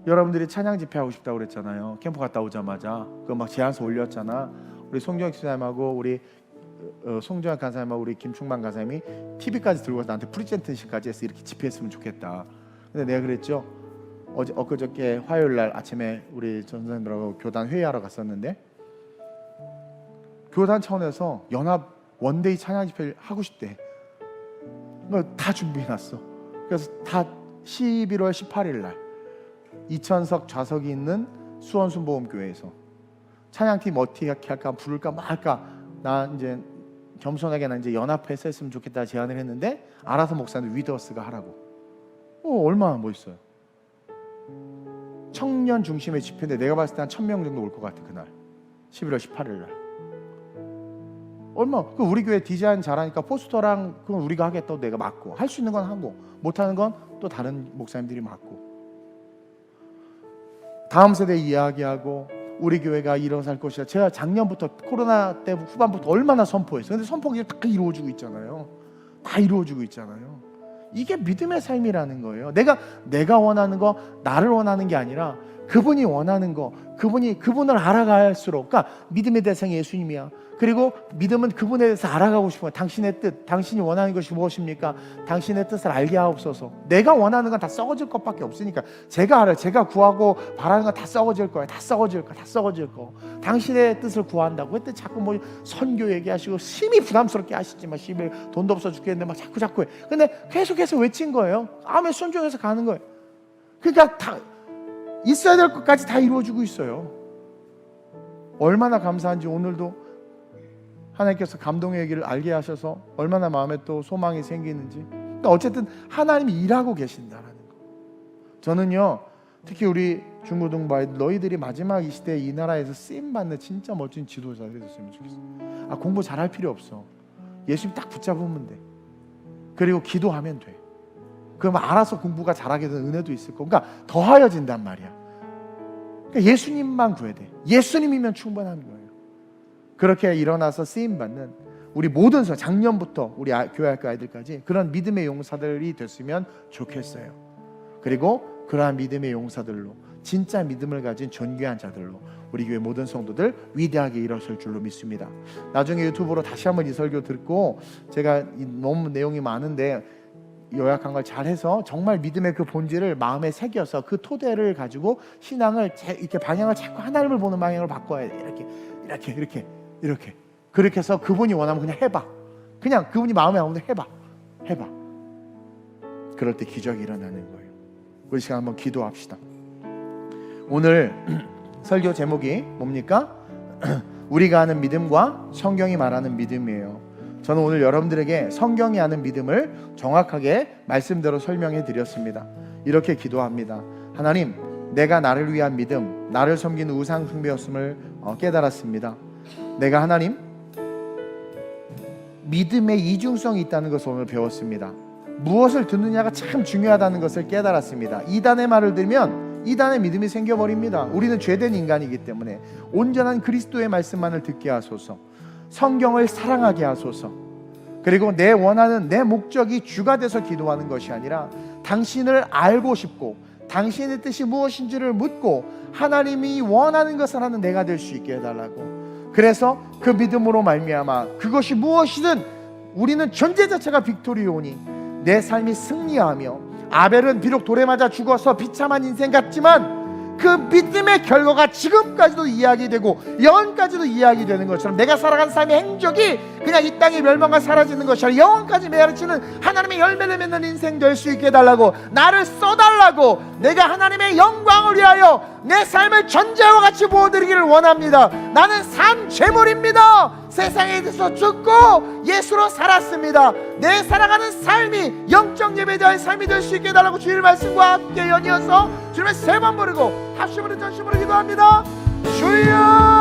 여러분들이 찬양 집회 하고 싶다고 그랬잖아요. 캠프 갔다 오자마자 그 막 제안서 올렸잖아. 우리 송정익 수사님하고 우리 송정환 간사님하고 우리 김충만 간사님이 TV까지 들고 와서 나한테 프리젠테이션까지 해서 이렇게 집회했으면 좋겠다. 근데 내가 그랬죠. 엊그저께 화요일 날 아침에 우리 전선생님들하고 교단 회의하러 갔었는데 교단 차원에서 연합 원데이 찬양 집회를 하고 싶대. 다 준비해놨어. 그래서 다 11월 18일 날 2,000석 좌석이 있는 수원순복음교회에서 찬양팀 어떻게 할까, 부를까 뭐 할까. 나 이제 겸손하게 나 이제 연합해서 했으면 좋겠다 제안을 했는데 알아서 목사님 위더스가 하라고. 얼마나 멋있어요. 청년 중심의 집회인데 내가 봤을 때 한 1,000명 정도 올 것 같아. 그날 11월 18일 날. 우리 교회 디자인 잘하니까 포스터랑 그건 우리가 하겠다고 내가 맡고, 할 수 있는 건 하고 못하는 건 또 다른 목사님들이 맡고, 다음 세대 이야기하고 우리 교회가 일어설 것이다. 제가 작년부터 코로나 때 후반부터 얼마나 선포했어요. 근데 선포가 다 이루어지고 있잖아요. 다 이루어지고 있잖아요. 이게 믿음의 삶이라는 거예요. 내가 원하는 거, 나를 원하는 게 아니라 그분이 원하는 거, 그분을 알아갈수록, 그러니까 믿음의 대상이 예수님이야. 그리고 믿음은 그분에 대해서 알아가고 싶어요. 당신의 뜻, 당신이 원하는 것이 무엇입니까? 당신의 뜻을 알게 하옵소서. 내가 원하는 건 다 썩어질 것밖에 없으니까 제가 알아요. 제가 구하고 바라는 건 다 썩어질 거예요. 다 썩어질 거. 당신의 뜻을 구한다고 그때 자꾸 뭐 선교 얘기하시고 심히 부담스럽게 하시지만 심히 돈도 없어 죽겠는데 막 자꾸 해. 근데 계속해서 외친 거예요. 아멘 순종해서 가는 거예요. 그러니까 다 있어야 될 것까지 다 이루어지고 있어요. 얼마나 감사한지 오늘도 하나님께서 감동의 얘기를 알게 하셔서 얼마나 마음에 또 소망이 생기는지. 그러니까 어쨌든 하나님이 일하고 계신다라는 거. 저는요 특히 우리 중고등부 너희들이 마지막 이 시대에 이 나라에서 쓰임받는 진짜 멋진 지도자들이 됐으면 좋겠어. 공부 잘할 필요 없어. 예수님 딱 붙잡으면 돼. 그리고 기도하면 돼. 그러면 알아서 공부가 잘하게 되는 은혜도 있을 거고. 그러니까 더하여진단 말이야. 그러니까 예수님만 구해야 돼. 예수님이면 충분한 거예요. 그렇게 일어나서 쓰임받는 우리 모든 작년부터 우리 교회 학교 아이들까지 그런 믿음의 용사들이 됐으면 좋겠어요. 그리고 그러한 믿음의 용사들로, 진짜 믿음을 가진 존귀한 자들로 우리 교회 모든 성도들 위대하게 일어설 줄로 믿습니다. 나중에 유튜브로 다시 한번 이 설교 듣고 제가 너무 내용이 많은데 요약한 걸 잘해서 정말 믿음의 그 본질을 마음에 새겨서 그 토대를 가지고 신앙을 이렇게 방향을 자꾸 하나님을 보는 방향으로 바꿔야 돼. 이렇게 그렇게 해서 그분이 원하면 그냥 해봐. 그냥 그분이 마음에 오면 해봐. 그럴 때 기적이 일어나는 거예요. 우리 시간 한번 기도합시다. 오늘 설교 제목이 뭡니까? 우리가 아는 믿음과 성경이 말하는 믿음이에요. 저는 오늘 여러분들에게 성경이 아는 믿음을 정확하게 말씀대로 설명해 드렸습니다. 이렇게 기도합니다. 하나님, 내가 나를 위한 믿음, 나를 섬기는 우상 숭배였음을 깨달았습니다. 내가 하나님 믿음의 이중성이 있다는 것을 오늘 배웠습니다. 무엇을 듣느냐가 참 중요하다는 것을 깨달았습니다. 이단의 말을 들으면 이단의 믿음이 생겨버립니다. 우리는 죄된 인간이기 때문에 온전한 그리스도의 말씀만을 듣게 하소서. 성경을 사랑하게 하소서. 그리고 내 원하는 내 목적이 주가 돼서 기도하는 것이 아니라 당신을 알고 싶고 당신의 뜻이 무엇인지를 묻고 하나님이 원하는 것을 하는 내가 될 수 있게 해달라고. 그래서 그 믿음으로 말미암아 그것이 무엇이든 우리는 존재 자체가 빅토리오니 내 삶이 승리하며, 아벨은 비록 돌에 맞아 죽어서 비참한 인생 같지만 그 믿음의 결과가 지금까지도 이야기되고 영원까지도 이야기되는 것처럼 내가 살아간 삶의 행적이 그냥 이 땅에 멸망과 사라지는 것이 아니라 영원까지 메아리치는 하나님의 열매를 맺는 인생 될 수 있게 해달라고. 나를 써달라고. 내가 하나님의 영광을 위하여 내 삶을 전제와 같이 보여드리기를 원합니다. 나는 산 제물입니다. 세상에 대해서 죽고 예수로 살았습니다. 내 살아가는 삶이 영적 예배자의 삶이 될 수 있게 해달라고 주일 말씀과 함께 연이어서 주님의 세 번 부르고 합심으로 전심으로 기도합니다. 주여